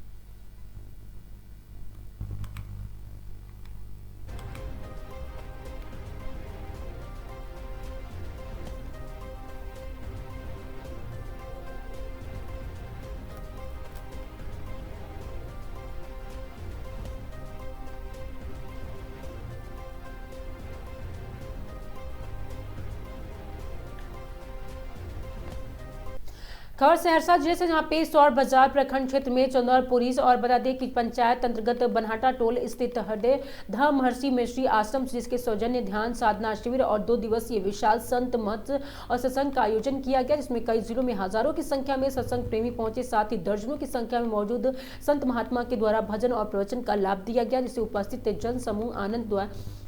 खबर सहरसा जिले से, जहां पे सौर बाजार प्रखंड क्षेत्र में चंदौरपुरी और बता दें कि पंचायत अंतर्गत बनहाटा टोल स्थित हृदय धाम महर्षि मिश्री आश्रम, जिसके सौजन्य ध्यान साधना शिविर और 2 दिवसीय विशाल संत मत और सत्संग का आयोजन किया गया, जिसमें कई जिलों में हजारों की संख्या में सत्संग प्रेमी पहुंचे। साथ ही दर्जनों की संख्या में मौजूद संत महात्मा के द्वारा भजन और प्रवचन का लाभ दिया गया, जिससे उपस्थित जन समूह आनंद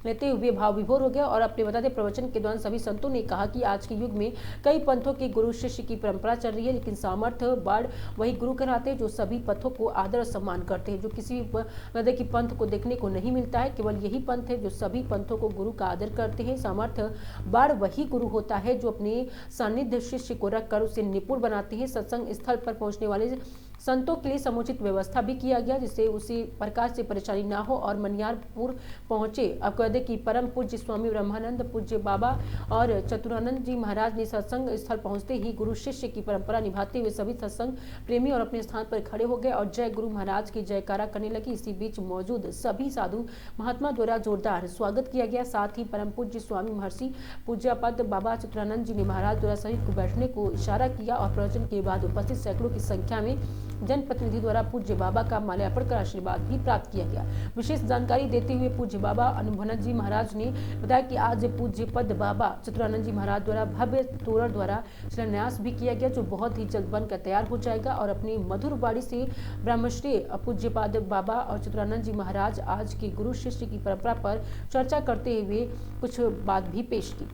लेते हुए भाव विभोर हो गया। और अपने बताते प्रवचन के दौरान सभी संतों ने कहा कि आज के युग में कई पंथों के गुरु शिष्य की परंपरा चल रही है, लेकिन सामर्थ्य बाढ़ वही गुरु कहलाते हैं जो सभी पंथों को आदर और सम्मान करते हैं, जो किसी की पंथ को देखने को नहीं मिलता है। केवल यही पंथ है जो सभी पंथों को गुरु का आदर करते हैं। सामर्थ्य बाढ़ वही गुरु होता है जो अपने सानिध्य शिष्य को रखकर उसे निपुण बनाते हैं। सत्संग स्थल पर पहुंचने वाले संतों के लिए समुचित व्यवस्था भी किया गया, जिससे उसी प्रकार से परेशानी ना हो। और मनियारपुर पहुंचे आपको बता दें कि परम पूज्य स्वामी ब्रह्मानंद पूज्य बाबा और चतुरानंद जी महाराज ने सत्संग स्थल पहुंचते ही गुरु शिष्य की परंपरा निभाते हुए सभी सत्संग प्रेमी और अपने स्थान पर खड़े हो गए और जय गुरु महाराज की जयकारा करने लगी। इसी बीच मौजूद सभी साधु महात्मा द्वारा जोरदार स्वागत किया गया। साथ ही परम पूज्य स्वामी महर्षि पूज्यपद बाबा चतुरानंद जी ने महाराज द्वारा सभी को बैठने को इशारा किया और प्रवचन के बाद उपस्थित सैकड़ों की संख्या में जनप्रतिनिधि द्वारा पूज्य बाबा का माल्यार्पण कर आशीर्वाद भी प्राप्त किया गया। विशेष जानकारी देते हुए पूज्य बाबा अनुभवानंद जी महाराज ने बताया कि आज पूज्य पद बाबा चतुरानंद जी महाराज द्वारा भव्य तोरण द्वारा शिलान्यास भी किया गया, जो बहुत ही जल्द बनकर तैयार हो जाएगा। और अपनी मधुर वाणी से ब्रह्मश्री पूज्य पद बाबा और चतुरानंद जी महाराज आज के गुरु शिष्य की परंपरा पर चर्चा करते हुए कुछ बात भी पेश की।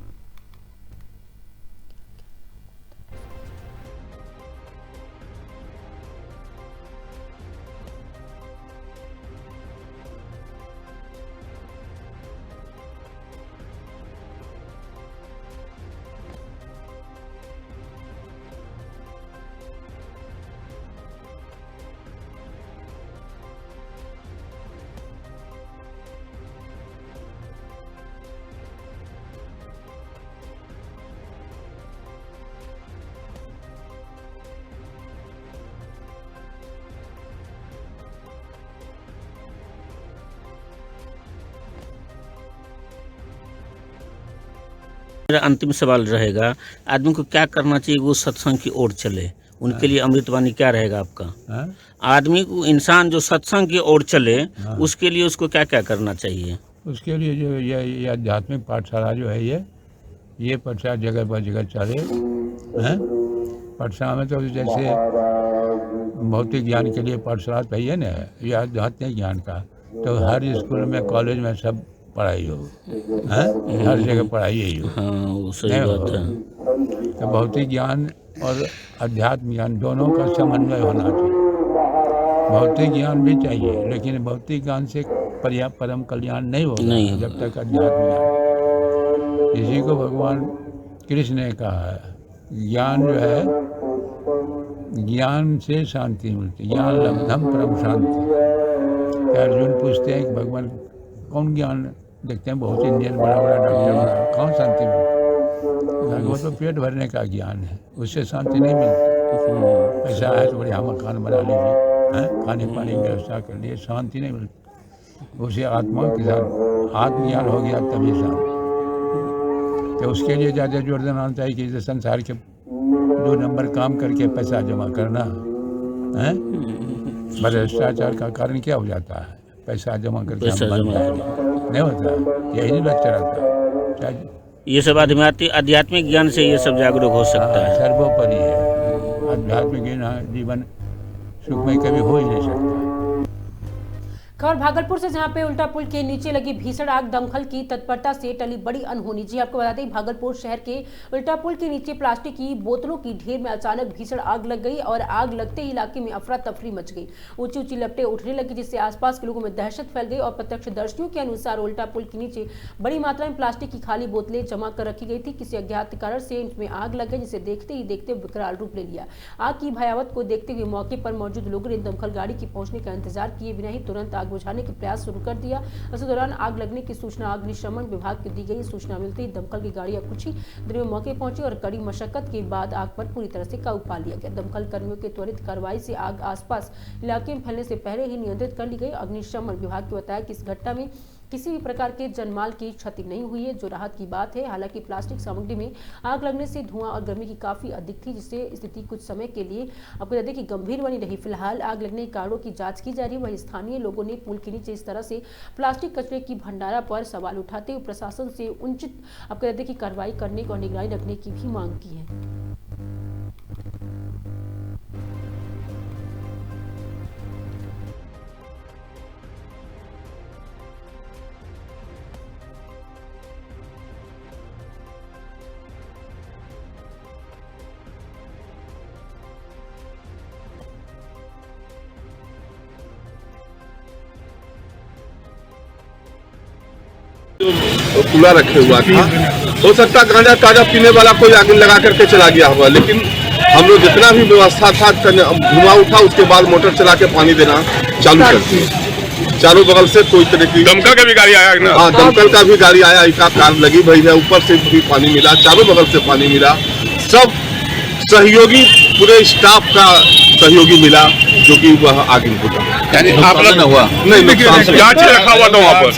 मेरा अंतिम सवाल रहेगा, आदमी को क्या करना चाहिए वो सत्संग की ओर चले? उनके लिए अमृतवाणी क्या रहेगा आपका? आदमी को, इंसान जो सत्संग की ओर चले, उसके लिए उसको क्या क्या करना चाहिए? उसके लिए जो ये आध्यात्मिक पाठशाला जो है ये पाठशाला जगह पर जगह चले हैं। पाठशाला में तो जैसे भौतिक ज्ञान के लिए पाठशाला चाहिए ना, ये आध्यात्मिक ज्ञान का तो हर स्कूल में कॉलेज में सब पढ़ाई हो, हर जगह पढ़ाई ही हो। हाँ, सही बात है। तो भौतिक ज्ञान और अध्यात्म ज्ञान दोनों का समन्वय होना चाहिए। भौतिक ज्ञान भी चाहिए, लेकिन भौतिक ज्ञान से पर्याप्त परम कल्याण नहीं होगा जब तक अध्यात्म ज्ञान। इसी को भगवान कृष्ण ने कहा है, ज्ञान जो है, ज्ञान से शांति मिलती, ज्ञान लब्धम परम शांति। अर्जुन पूछते हैं कि भगवान कौन ज्ञान देखते हैं, बहुत इंजीनियर बड़ा बड़ा डॉक्टर बड़ा, कौन शांति मिलती? वो तो पेट भरने का ज्ञान है, उससे शांति नहीं मिलती। ऐसा है तो बढ़िया मकान बना लीजिए, खाने पानी की व्यवस्था कर लिए, शांति नहीं मिलती। उसे आत्मा के साथ आत्मज्ञान हो गया तभी शांति। तो उसके लिए ज़्यादा जोर देना चाहिए कि संसार के 2 नंबर काम करके पैसा जमा करना है। भ्रष्टाचार का कारण क्या हो जाता है? पैसा जमा करके नहीं होता, यही लक्ष्य रहता है। ये सब आध्यात्मिक ज्ञान से ये सब जागरूक हो सकता है। सर्वोपरि है, आध्यात्मिक जीवन सुखमय कभी हो ही नहीं सकता। खबर भागलपुर से, जहां पे उल्टा पुल के नीचे लगी भीषण आग दमकल की तत्परता से टली बड़ी अनहोनी। जी आपको बता दें, भागलपुर शहर के उल्टा पुल के नीचे प्लास्टिक की बोतलों की ढेर में अचानक भीषण आग लग गई और आग लगते ही इलाके में अफरा तफरी मच गई। ऊंची ऊंची लपटें उठने लगी, जिससे आसपास के लोगों में दहशत फैल गई। और प्रत्यक्षदर्शियों के अनुसार उल्टा पुल के नीचे बड़ी मात्रा में प्लास्टिक की खाली बोतलें जमा कर रखी गई थी। किसी अज्ञात कारण से इनमें आग लग गई, जिसे देखते ही देखते विकराल रूप ले लिया। आग की भयावत को देखते हुए मौके पर मौजूद लोगों ने दमकल गाड़ी के पहुंचने का इंतजार किए बिना ही तुरंत आग बुझाने के प्रयास शुरू कर दिया। इस दौरान आग लगने की सूचना अग्निशमन विभाग को दी गई। सूचना मिलते ही दमकल की गाड़ियां कुछ ही देर में मौके पहुंची और कड़ी मशक्कत के बाद आग पर पूरी तरह से काबू पा लिया गया। दमकल कर्मियों के त्वरित कार्रवाई से आग आसपास इलाके में फैलने से पहले ही नियंत्रित कर ली गई। अग्निशमन विभाग ने बताया कि इस घटना में किसी भी प्रकार के जनमाल की क्षति नहीं हुई है, जो राहत की बात है। हालांकि प्लास्टिक सामग्री में आग लगने से धुआं और गर्मी की काफी अधिक थी, जिससे स्थिति कुछ समय के लिए आपको बता दें कि गंभीर बनी रही। फिलहाल आग लगने के कारणों की जांच की जा रही है। वहीं स्थानीय लोगों ने पुल के नीचे इस तरह से प्लास्टिक कचरे की भंडारा पर सवाल उठाते हुए प्रशासन से उचित आपको बता दें कि कार्रवाई करने और निगरानी रखने की भी मांग की है। खुला रखे हुआ था, हो सकता गांजा ताजा पीने वाला कोई आग लगा करके चला गया होगा, लेकिन हम लोग जितना भी व्यवस्था था धुआं उठा, उसके बाद मोटर चला के पानी देना चालू कर दिए। चारों बगल से कोई तरह की दमकल का भी गाड़ी आया ना? हाँ, दमकल का भी गाड़ी आया, एक कार लगी भई है, ऊपर से भी पानी मिला, चारों बगल से पानी मिला। सब सहयोगी, पूरे स्टाफ का सहयोगी मिला, जो कि वह आगे बढ़ा। यानी आप लोग हुआ नहीं, क्या चीज रखा हुआ था वहाँ पर?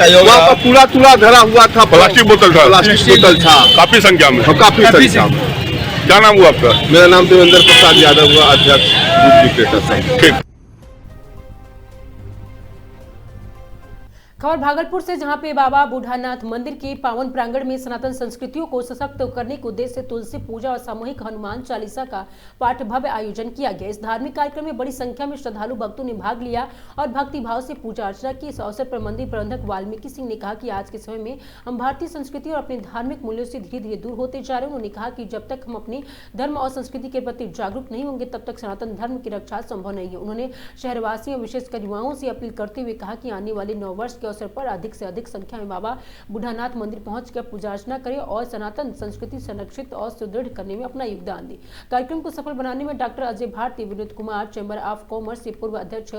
पूरा धरा हुआ था, प्लास्टिक बोतल था, प्लास्टिक बोतल था काफी संख्या में। काफी संख्या में। क्या नाम हुआ आपका? मेरा नाम देवेंद्र प्रसाद यादव हुआ, अध्यक्ष दूध विक्रेता संघ। ठीक। खबर भागलपुर से, जहां पे बाबा बूढ़ानाथ मंदिर के पावन प्रांगण में सनातन संस्कृतियों को सशक्त करने के उद्देश्य से तुलसी पूजा और सामूहिक हनुमान चालीसा का पाठ भव्य आयोजन किया गया। इस धार्मिक कार्यक्रम में बड़ी संख्या में श्रद्धालु भक्तों ने भाग लिया और भक्ति भाव से पूजा अर्चना की। इस अवसर पर मंदिर प्रबंधक वाल्मीकि सिंह ने कहा कि आज के समय में हम भारतीय संस्कृति और अपने धार्मिक मूल्यों से धीरे धीरे दूर होते जा रहे हैं। उन्होंने कहा कि जब तक हम अपने धर्म और संस्कृति के प्रति जागरूक नहीं होंगे, तब तक सनातन धर्म की रक्षा संभव नहीं है। उन्होंने शहरवासियों, विशेषकर युवाओं से अपील करते हुए कहा कि आने वाले नव वर्ष के अवसर पर अधिक से अधिक संख्या में बाबा बूढ़ानाथ मंदिर पहुंचकर पूजा अर्चना करें और सनातन संस्कृति संरक्षित और सुदृढ़ करने में अपना योगदान दें। कार्यक्रम को सफल बनाने में doctor Ajay Bharti, Vinod Kumar, chamber of commerce के पूर्व अध्यक्ष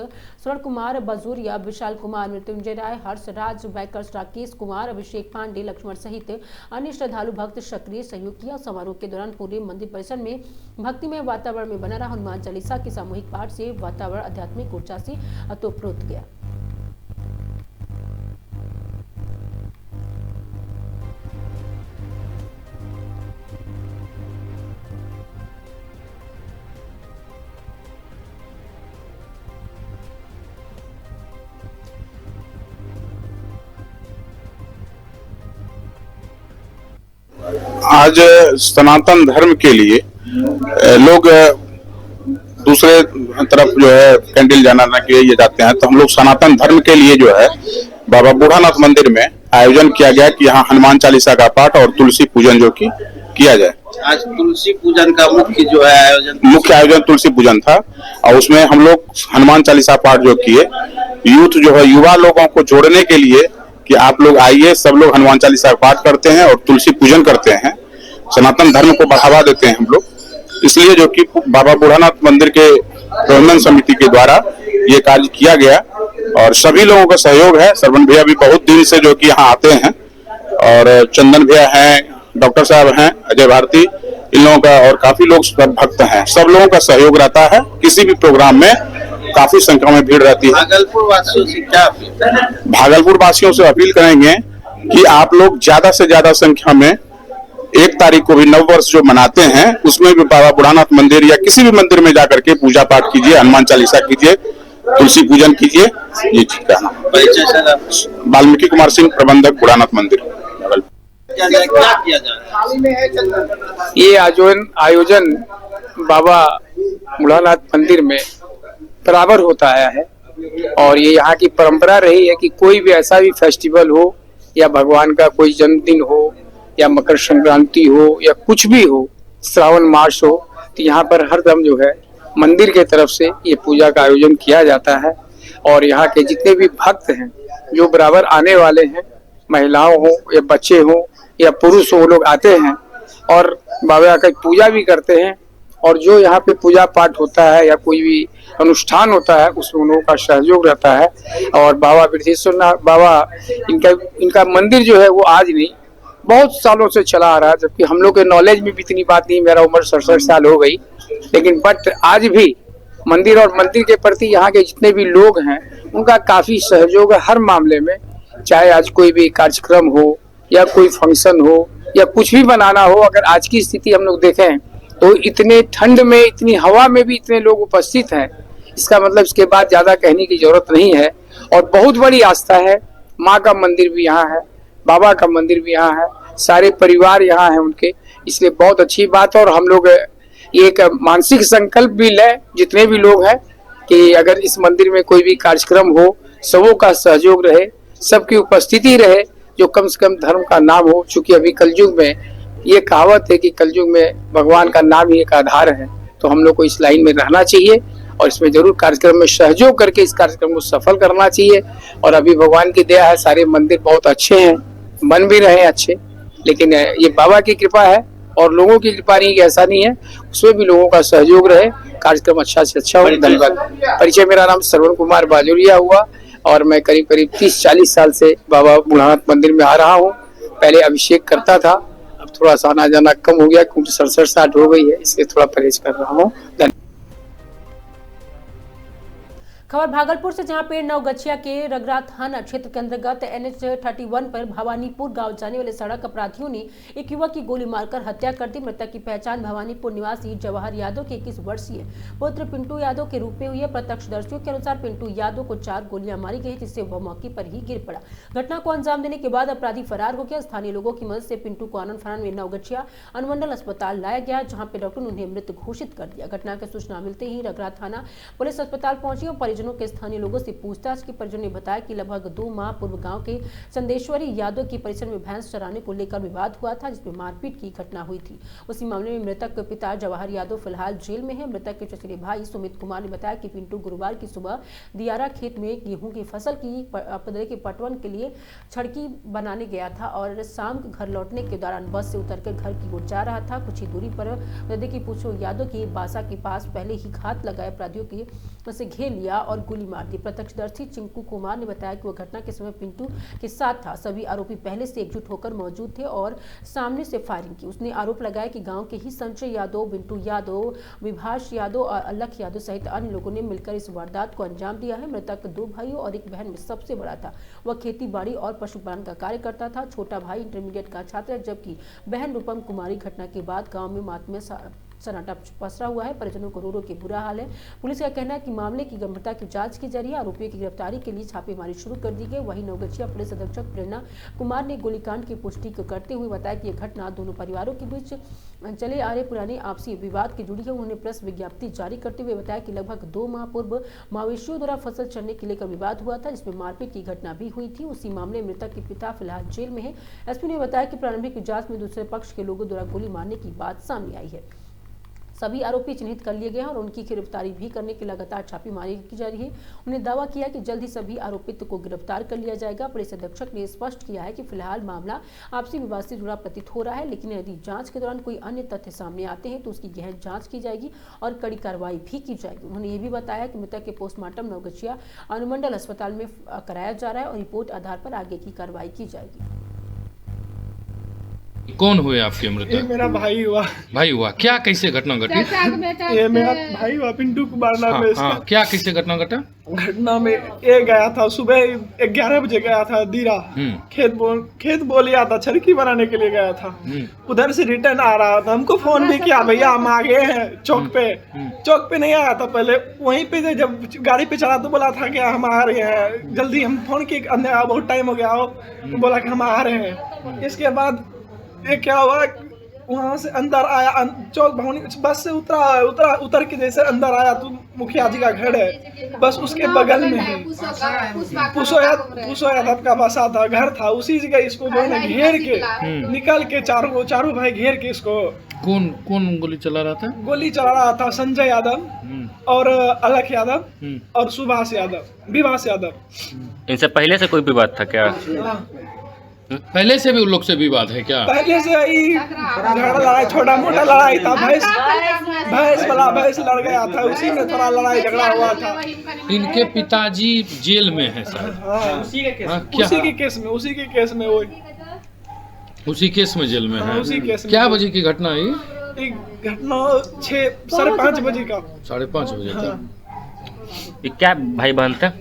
स्वर्ण कुमार बजूरिया, विशाल कुमार, मृत्युंजय राय, हर्षराज बैकर्स, राकेश कुमार, अभिषेक पांडे, लक्ष्मण सहित अन्य श्रद्धालु भक्त सक्रिय सहयोग किया। समारोह के दौरान पूरे मंदिर परिसर में भक्तिमय वातावरण में बना रहा। हनुमान चालीसा के सामूहिक पाठ से वातावरण आध्यात्मिक ऊर्जा से अतोप्रोत गया। आज सनातन धर्म के लिए लोग दूसरे तरफ जो है कैंडल जलाने के लिए जाते हैं, तो हम लोग सनातन धर्म के लिए जो है बाबा बूढ़ानाथ मंदिर में आयोजन किया गया कि यहाँ हनुमान चालीसा का पाठ और तुलसी पूजन जो कि किया जाए। आज तुलसी पूजन का मुख्य आयोजन तुलसी पूजन था और उसमें हम लोग हनुमान चालीसा पाठ जो किए, यूथ जो है युवा लोगों को जोड़ने के लिए कि आप लोग आइए, सब लोग हनुमान चालीसा का पाठ करते हैं और तुलसी पूजन करते हैं, सनातन धर्म को बढ़ावा देते हैं हम लोग। इसलिए जो कि बाबा बूढ़ानाथ मंदिर के प्रबंधन समिति के द्वारा ये कार्य किया गया और सभी लोगों का सहयोग है। श्रवण भैया भी बहुत दिन से जो कि यहाँ आते हैं और चंदन भैया हैं, डॉक्टर साहब हैं, अजय भारती, इन लोगों का और काफी लोग भक्त हैं। सब लोगों का सहयोग रहता है। किसी भी प्रोग्राम में काफी संख्या में भीड़ रहती है। भागलपुर वासियों से क्या अपील करेंगे? भागलपुर वासियों से अपील करेंगे कि आप लोग ज्यादा से ज्यादा संख्या में 1 तारीख को भी नव वर्ष जो मनाते हैं उसमें भी बाबा बूढ़ानाथ मंदिर या किसी भी मंदिर में जाकर के पूजा पाठ कीजिए, हनुमान चालीसा कीजिए, तुलसी पूजन कीजिए। ये चीज का वाल्मीकि कुमार सिंह, प्रबंधक बूढ़ानाथ मंदिर। क्या किया जा रहा है? ये आयोजन बाबा बूढ़ानाथ मंदिर में बराबर होता आया है और ये यहाँ की परंपरा रही है कि कोई भी ऐसा भी फेस्टिवल हो या भगवान का कोई जन्मदिन हो या मकर संक्रांति हो या कुछ भी हो, श्रावण मास हो, तो यहाँ पर हरदम जो है मंदिर के तरफ से ये पूजा का आयोजन किया जाता है और यहाँ के जितने भी भक्त हैं जो बराबर आने वाले हैं, महिलाओं हो या बच्चे हो या पुरुष हो, लोग आते हैं और बाबा का पूजा भी करते हैं और जो यहाँ पे पूजा पाठ होता है या कोई भी अनुष्ठान होता है उसमें उन लोगों का सहयोग रहता है। और बाबा वृद्धेश्वरनाथ बाबा इनका मंदिर जो है वो आज नहीं, बहुत सालों से चला आ रहा है, जबकि हम लोग के नॉलेज में भी इतनी बात नहीं, मेरा उम्र 67 साल हो गई, लेकिन बट आज भी मंदिर और मंदिर के प्रति यहाँ के जितने भी लोग हैं उनका काफी सहयोग है हर मामले में। चाहे आज कोई भी कार्यक्रम हो या कोई फंक्शन हो या कुछ भी बनाना हो, अगर आज की स्थिति हम लोग देखें तो इतने ठंड में, इतनी हवा में भी इतने लोग उपस्थित हैं, इसका मतलब इसके बाद ज्यादा कहने की जरूरत नहीं है। और बहुत बड़ी आस्था है, माँ का मंदिर भी यहाँ है, बाबा का मंदिर भी यहाँ है, सारे परिवार यहाँ है उनके, इसलिए बहुत अच्छी बात है। और हम लोग एक मानसिक संकल्प भी लें जितने भी लोग हैं कि अगर इस मंदिर में कोई भी कार्यक्रम हो, सबों का सहयोग रहे, सबकी उपस्थिति रहे, जो कम से कम धर्म का नाम हो। चूंकि अभी कलयुग में ये कहावत है कि कलयुग में भगवान का नाम ही एक आधार है, तो हम लोग को इस लाइन में रहना चाहिए और इसमें जरूर कार्यक्रम में सहयोग करके इस कार्यक्रम को सफल करना चाहिए। और अभी भगवान की दया है, सारे मंदिर बहुत अच्छे हैं, बन भी रहे हैं अच्छे, लेकिन ये बाबा की कृपा है, और लोगों की पानी की ऐसा नहीं है, उसमें भी लोगों का सहयोग रहे, कार्यक्रम अच्छा से अच्छा हो। धन्यवाद। परिचय, मेरा नाम श्रवण कुमार बाजोरिया हुआ और मैं करीब करीब 30-40 साल से बाबा भोलानाथ मंदिर में आ रहा हूँ। पहले अभिषेक करता था, अब थोड़ा सा आना जाना कम हो गया क्योंकि 67-60 हो गई है, इसलिए थोड़ा परहेज कर रहा हूँ। खबर भागलपुर से, जहां पेड़ नवगछिया के रगरा थाना क्षेत्र के अंतर्गत NH-31 पर भवानीपुर गांव जाने वाले सड़क अपराधियों ने एक युवक की गोली मारकर हत्या कर दी। मृतक की पहचान भवानीपुर निवासी जवाहर यादव के 21 वर्षीय पुत्र पिंटू यादव के रूप में हुई है। प्रत्यक्षदर्शियों के अनुसार पिंटू यादव को 4 गोलियां मारी गई, जिससे वह मौके पर ही गिर पड़ा। घटना को अंजाम देने के बाद अपराधी फरार हो गया। स्थानीय लोगों की मदद से पिंटू को आनंद फानन में नवगछिया अनुमंडल अस्पताल लाया गया, जहाँ पे डॉक्टर ने उन्हें मृत घोषित कर दिया। घटना की सूचना मिलते ही रगरा थाना पुलिस अस्पताल पहुंची और परिजनों के स्थानीय लोगों से पूछताछ की। परिजनों ने बताया कि लगभग 2 माह पूर्व गांव के चंदेश्वरी यादव की परिसर में भैंस चराने को लेकर विवाद हुआ था, जिसमें मारपीट की घटना हुई थी। उसी मामले में मृतक के पिता जवाहर यादव फिलहाल जेल में है। मृतक के चचेरे भाई सुमित कुमार ने बताया कि पिंटू गुरुवार की सुबह दियारा खेत में गेहूं की फसल की पटवन के लिए छड़की बनाने गया था और शाम घर लौटने के दौरान बस से उतरकर घर की ओर जा रहा था। कुछ ही दूरी पर नदी की पूछो यादव की बासा के पास पहले ही घात लगाए अपराधियों की उसे घेर लिया और गोली मार दी। प्रत्यक्षदर्शी चिंकू कुमार ने बताया कि वह घटना के समय पिंटू के साथ था। सभी आरोपी पहले से एकजुट होकर मौजूद थे और सामने से फायरिंग की। उसने आरोप लगाया कि गांव के ही संजय यादव, बिंटू यादव, विभाष यादव और अलख यादव सहित अन्य लोगों ने मिलकर इस वारदात को अंजाम दिया है। मृतक 2 भाइयों और एक बहन में सबसे बड़ा था। वह खेती बाड़ी और पशुपालन का कार्य करता था। छोटा भाई इंटरमीडिएट का छात्र है, जबकि बहन रूपम कुमारी। घटना के बाद गाँव में मातम सन्नाटा पसरा हुआ है। परिजनों को रो के बुरा हाल है। पुलिस का कहना है कि मामले की गंभीरता की जांच की जा रही है। आरोपियों की गिरफ्तारी के लिए छापेमारी शुरू कर दी गई। वहीं नवगछिया पुलिस अधीक्षक प्रेरणा कुमार ने गोलीकांड की पुष्टि करते हुए बताया कि यह घटना दोनों परिवारों के बीच चले आ रहे पुराने आपसी विवाद की जुड़ी है। उन्होंने प्रेस विज्ञप्ति जारी करते हुए बताया कि लगभग 2 माह पूर्व मावेशियों द्वारा फसल चढ़ने के लेकर विवाद हुआ था, जिसमें मारपीट की घटना भी हुई थी। उसी मामले में मृतक के पिता फिलहाल जेल में है। एसपी ने बताया कि प्रारंभिक जांच में दूसरे पक्ष के लोगों द्वारा गोली मारने की बात सामने आई है। सभी आरोपी चिन्हित कर लिए गए हैं और उनकी गिरफ्तारी भी करने की लगातार छापेमारी की जा रही है। उन्हें दावा किया कि जल्द ही सभी आरोपित को गिरफ्तार कर लिया जाएगा। पुलिस अधीक्षक ने स्पष्ट किया है कि फिलहाल मामला आपसी विवाद से जुड़ा प्रतीत हो रहा है, लेकिन यदि जांच के दौरान कोई अन्य तथ्य सामने आते हैं तो उसकी गहन जांच की जाएगी और कड़ी कार्रवाई भी की जाएगी। उन्होंने ये भी बताया कि मृतक के पोस्टमार्टम नवगछिया अनुमंडल अस्पताल में कराया जा रहा है और रिपोर्ट आधार पर आगे की कार्रवाई की जाएगी। कौन हुए आपके मृतक? ये मेरा भाई हुआ। भाई हुआ, क्या कैसे घटना घटी? ये मेरा भाई हुआ पिंटू कुमार नाम है इसका। क्या कैसे घटना घटा? घटना में ये गया था सुबह 11 बजे गया था दीरा खेत बो लिया था, छड़की बनाने के लिए गया था। उधर से रिटर्न आ रहा था, हमको फोन भी किया भैया हम आ गए हैं चौक पे नहीं आया था। पहले वहीं पे जब गाड़ी पे चढ़ा तो बोला था कि हम आ रहे हैं जल्दी। हम फोन किए अंदर आओ, बहुत टाइम हो गया हो, तो बोला कि हम आ रहे हैं। इसके बाद ये क्या हुआ, वहाँ से अंदर आया, चौक भवनी बस से उतर के जैसे अंदर आया तो मुखिया जी का घर है, बस उसके बगल में ही पुसो यादव का बसा था, घर था। उसी जगह इसको जो है घेर के निकल के चारों भाई घेर के इसको। कौन गोली चला रहा था? गोली चला रहा था संजय यादव और अलख यादव और सुभाष यादव, विभाष यादव। इनसे पहले से कोई विवाद था क्या? पहले से भी उन लोग से विवाद है क्या? पहले से ही लड़ाई, छोटा मोटा लड़ाई था। भैंस लड़ गया था, उसी में थोड़ा लड़ाई झगड़ा हुआ था। इनके पिताजी जेल में हैं सर? उसी के केस में वो उसी केस में जेल में है। उसी केस में। क्या बजे की घटना है? घटना 5:30 बजे का। 5:30 बजे का। ये क्या भाई बहन था?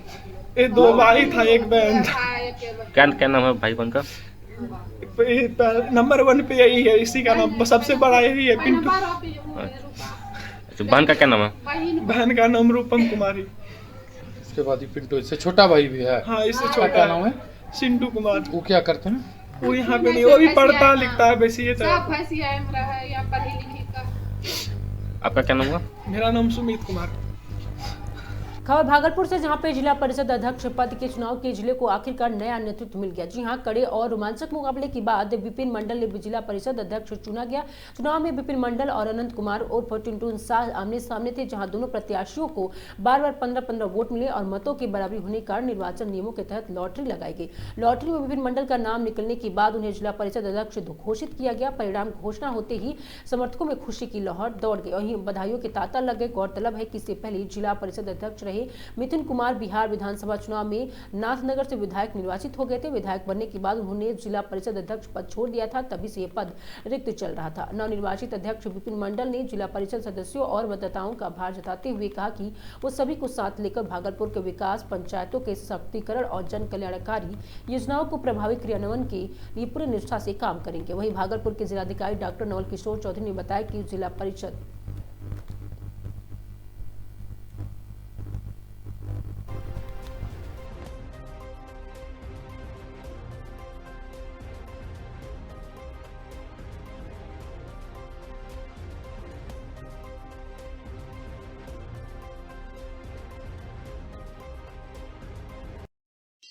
ये 2 भाई था, एक बहन था। क्या नाम है भाई बहन का? नंबर 1 पे यही है, इसी का नाम सबसे बड़ा यही है, पिंटू। अच्छा, बहन का क्या नाम है? बहन का नाम रूपम कुमारी। इसके बाद ही पिंटू, इससे छोटा भाई भी है? हाँ, इससे छोटा नाम है सिंटू कुमार। वो क्या करते हैं? वो यहाँ पे नहीं, वो भी पढ़ता लिखता है वैसे। ये आपका क्या नाम हुआ? मेरा नाम सुमित कुमार। खबर भागलपुर से, जहां पे जिला परिषद अध्यक्ष पद के चुनाव के जिले को आखिरकार नया नेतृत्व मिल गया। जी हां, कड़े और रोमांचक मुकाबले के बाद विपिन मंडल ने जिला परिषद अध्यक्ष चुना गया। चुनाव में विपिन मंडल और अनंत कुमार उर्फ टुनटुन शाह आमने सामने थे, जहां दोनों प्रत्याशियों को बार-बार 15-15 वोट मिले और मतों की बराबरी होने के कारण निर्वाचन नियमों के तहत लॉटरी लगाई गई। लॉटरी में विपिन मंडल का नाम निकलने के बाद उन्हें जिला परिषद अध्यक्ष घोषित किया गया। परिणाम घोषणा होते ही समर्थकों में खुशी की लहर दौड़ गई। वहीं बधाइयों के तांता लग गए। गौरतलब है कि इससे पहले जिला परिषद अध्यक्ष रहे मिथुन कुमार बिहार विधानसभा चुनाव में नाथनगर से विधायक निर्वाचित हो गए थे। विधायक बनने के बाद उन्होंने जिला परिषद अध्यक्ष पद छोड़ दिया था, तभी से यह पद रिक्त चल रहा था। नवनिर्वाचित अध्यक्ष विपिन मंडल ने जिला परिषद सदस्यों और मतदाताओं का आभार जताते हुए कहा कि वो सभी को साथ लेकर भागलपुर के विकास, पंचायतों के सशक्तिकरण और जन कल्याणकारी योजनाओं को प्रभावी क्रियान्वयन के लिए पूरी निष्ठा से काम करेंगे। वहीं भागलपुर के जिलाधिकारी डॉक्टर नवल किशोर चौधरी ने बताया कि जिला परिषद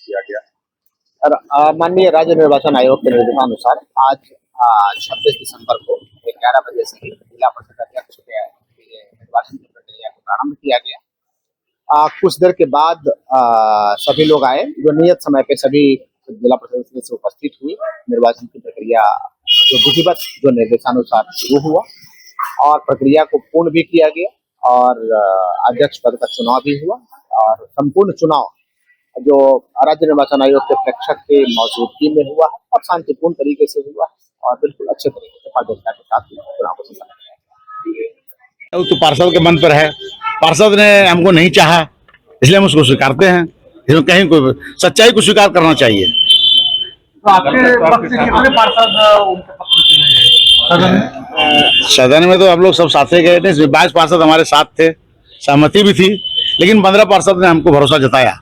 किया गया। माननीय राज्य निर्वाचन आयोग के निर्देशानुसार आज 26 दिसंबर को 11 बजे से जिला परिषद अध्यक्ष के निर्वाचन की प्रक्रिया को प्रारंभ किया गया। कुछ देर के बाद सभी लोग आए, जो नियत समय पे सभी जिला परिषद सदस्य उपस्थित हुए। निर्वाचन की प्रक्रिया जो विधिवत जो निर्देशानुसार शुरू हुआ और प्रक्रिया को पूर्ण भी किया गया और अध्यक्ष पद का चुनाव भी हुआ और संपूर्ण चुनाव जो राज्य निर्वाचन आयोग के प्रेक्षक के मौजूदगी में हुआ और शांतिपूर्ण तरीके से हुआ और बिल्कुल अच्छे तरीके से पारदर्शिता के साथ चुनाव को संपन्न किया। तो पार्षद के मन पर है, पार्षद ने हमको नहीं चाहा, इसलिए हम उसको स्वीकारते हैं। इसमें कहीं कोई सच्चाई को स्वीकार करना चाहिए। तो आपके पक्ष से कितने पार्षद उनके पक्ष से सदन में तो हम लोग सब साथ गए थे। 22 पार्षद हमारे साथ थे, सहमति भी थी, लेकिन 15 पार्षद ने हमको भरोसा जताया,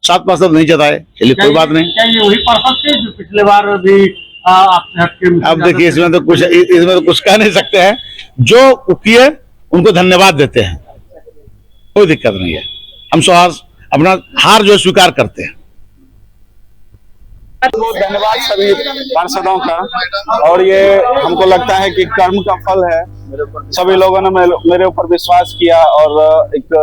7 पार्षद नहीं जताए। चलिए कोई बात नहीं। क्या ये वही पार्षद थे जो पिछले बार भी आपने हक के? अब देखिए, इसमें तो कुछ कह नहीं सकते हैं। जो किए उनको धन्यवाद देते हैं, कोई दिक्कत नहीं है। हम अपना हार जो स्वीकार करते हैं। बहुत धन्यवाद सभी पार्षदों का, और ये हमको लगता है कि कर्म का फल है। सभी लोगों ने मेरे ऊपर विश्वास किया और एक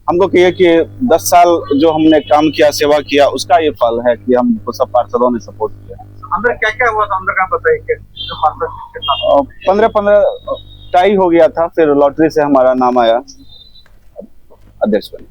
हमको कहिए कि 10 साल जो हमने काम किया, सेवा किया, उसका ये फल है कि हमको सब पार्षदों ने सपोर्ट किया। अंदर क्या क्या हुआ था, अंदर का बताइए। 15 टाई हो गया था, फिर लॉटरी से हमारा नाम आया, अध्यक्ष बने।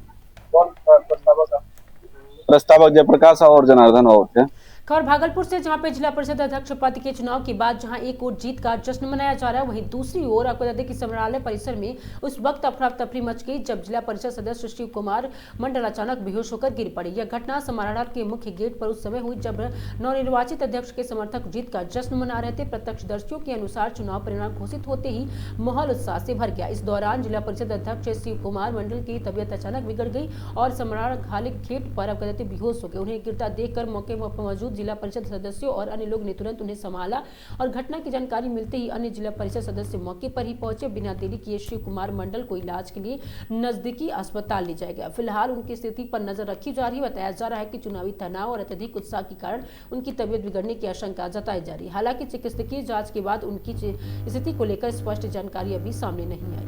प्रस्तावक जयप्रकाश और जनार्दन और थे। खबर भागलपुर से, जहां पे जिला परिषद अध्यक्ष पद के चुनाव के बाद जहां एक ओर जीत का जश्न मनाया जा रहा है, वहीं दूसरी ओर आपको बता दें कि समरालय परिसर में उस वक्त अफरा तफरी मच गई जब जिला परिषद सदस्य शिव कुमार मंडल अचानक बेहोश होकर गिर पड़े। यह घटना समराला के मुख्य गेट पर उस समय हुई जब नवनिर्वाचित अध्यक्ष के समर्थक जीत का जश्न मना रहे थे। प्रत्यक्षदर्शियों के अनुसार चुनाव परिणाम घोषित होते ही माहौल उत्साह से भर गया। इस दौरान जिला परिषद अध्यक्ष शिव कुमार मंडल की तबियत अचानक बिगड़ गई और समराला घाले खेत पर आपको कहते बेहोश हो गए। उन्हें गिरता देखकर मौके पर मौजूद जिला परिषद सदस्यों और अन्य लोग ने तुरंत उन्हें संभाला और घटना की जानकारी मिलते ही अन्य जिला परिषद सदस्य मौके पर ही पहुंचे। बिना देरी किए शिव कुमार मंडल को इलाज के लिए नजदीकी अस्पताल ले जाया गया। फिलहाल उनकी स्थिति पर नजर रखी जा रही है। बताया जा रहा है कि चुनावी तनाव और अत्यधिक उत्साह के कारण उनकी तबियत बिगड़ने की आशंका जताई जा रही है। हालांकि चिकित्सकीय जांच के बाद उनकी स्थिति को लेकर स्पष्ट जानकारी अभी सामने नहीं आई।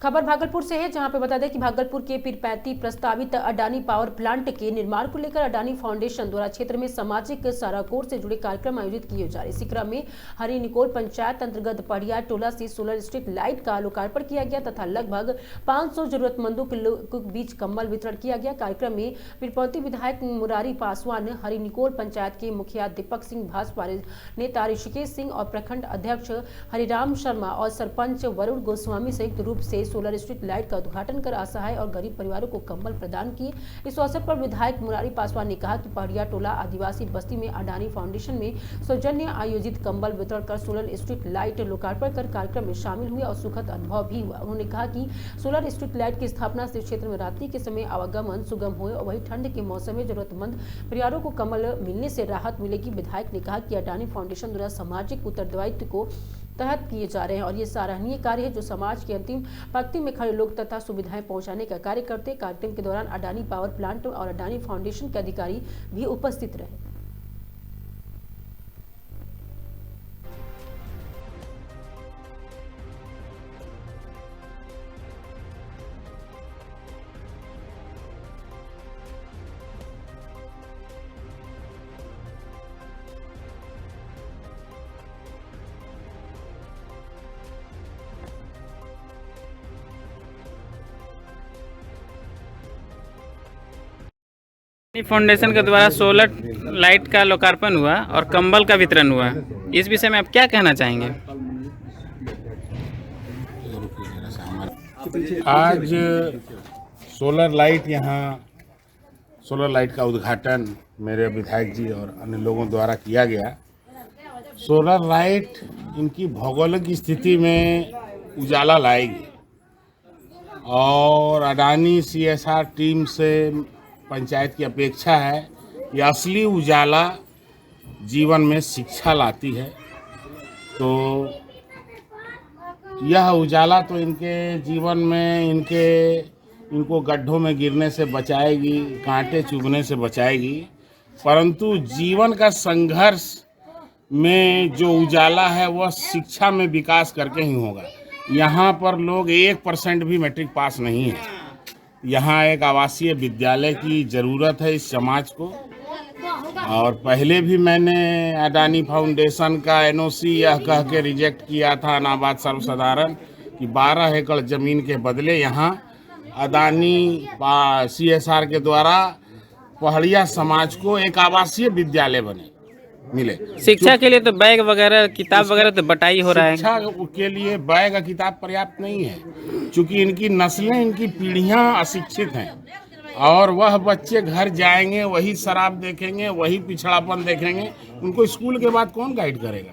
खबर भागलपुर से है, जहां पे बता दें कि भागलपुर के पीरपैंती प्रस्तावित अडानी पावर प्लांट के निर्माण को लेकर अडानी फाउंडेशन द्वारा क्षेत्र में सामाजिक साराकोर से जुड़े कार्यक्रम आयोजित किए जा रहे। इसी क्रम में हरी निकोल पंचायत अंतर्गत पढ़िया टोला से सोलर स्ट्रीट लाइट का लोकार्पण किया गया तथा लगभग 500 जरूरतमंदों के बीच कंबल वितरण किया गया। कार्यक्रम में पीरपैंती विधायक मुरारी पासवान, हरी निकोल पंचायत के मुखिया दीपक सिंह, भाजपा नेता ऋषिकेश सिंह और प्रखंड अध्यक्ष हरिराम शर्मा और सरपंच वरुण गोस्वामी संयुक्त रूप से सोलर स्ट्रीट लाइट का उद्घाटन कर असहाय और गरीब परिवारों को कंबल प्रदान किए। इस अवसर पर विधायक मुरारी पासवान ने कहा कि पहाड़िया टोला आदिवासी बस्ती में अडानी फाउंडेशन में सौजन्य आयोजित कंबल वितरण कर सोलर स्ट्रीट लाइट लोकार्पण कर कार्यक्रम में शामिल हुए और सुखद अनुभव भी हुआ। उन्होंने कहा कि सोलर स्ट्रीट लाइट की स्थापना से क्षेत्र में रात्रि के समय आवागमन सुगम हुए और वही ठंड के मौसम में जरूरतमंद परिवारों को कंबल मिलने से राहत मिलेगी। विधायक ने कहा कि अडानी फाउंडेशन द्वारा सामाजिक उत्तरदायित्व को तहत किए जा रहे हैं और ये सराहनीय कार्य है जो समाज की अंतिम पंक्ति में खड़े लोग तथा सुविधाएं पहुंचाने का कार्य करते हैं। कार्यक्रम के दौरान अडानी पावर प्लांट और अडानी फाउंडेशन के अधिकारी भी उपस्थित रहे। फाउंडेशन के द्वारा सोलर लाइट का लोकार्पण हुआ और कंबल का वितरण हुआ। इस विषय में आप क्या कहना चाहेंगे? आज सोलर लाइट का उद्घाटन मेरे विधायक जी और अन्य लोगों द्वारा किया गया। सोलर लाइट इनकी भौगोलिक स्थिति में उजाला लाएगी और अडानी CSR टीम से पंचायत की अपेक्षा है कि असली उजाला जीवन में शिक्षा लाती है। तो यह उजाला तो इनके जीवन में इनको गड्ढों में गिरने से बचाएगी, कांटे चुभने से बचाएगी, परंतु जीवन का संघर्ष में जो उजाला है वह शिक्षा में विकास करके ही होगा। यहाँ पर लोग 1% भी मैट्रिक पास नहीं है। यहाँ एक आवासीय विद्यालय की ज़रूरत है इस समाज को। और पहले भी मैंने अडानी फाउंडेशन का NOC यह कह के रिजेक्ट किया था अनाबाद सर्वसाधारण कि 12 एकड़ ज़मीन के बदले यहाँ अडानी CSR के द्वारा पहाड़िया समाज को एक आवासीय विद्यालय मिले। शिक्षा के लिए तो बैग वगैरह किताब वगैरह तो बटाई हो रहा है। शिक्षा के लिए बैग और किताब पर्याप्त नहीं है, क्योंकि इनकी नस्लें, इनकी पीढ़ियां अशिक्षित हैं और वह बच्चे घर जाएंगे वही शराब देखेंगे, वही पिछड़ापन देखेंगे। उनको स्कूल के बाद कौन गाइड करेगा?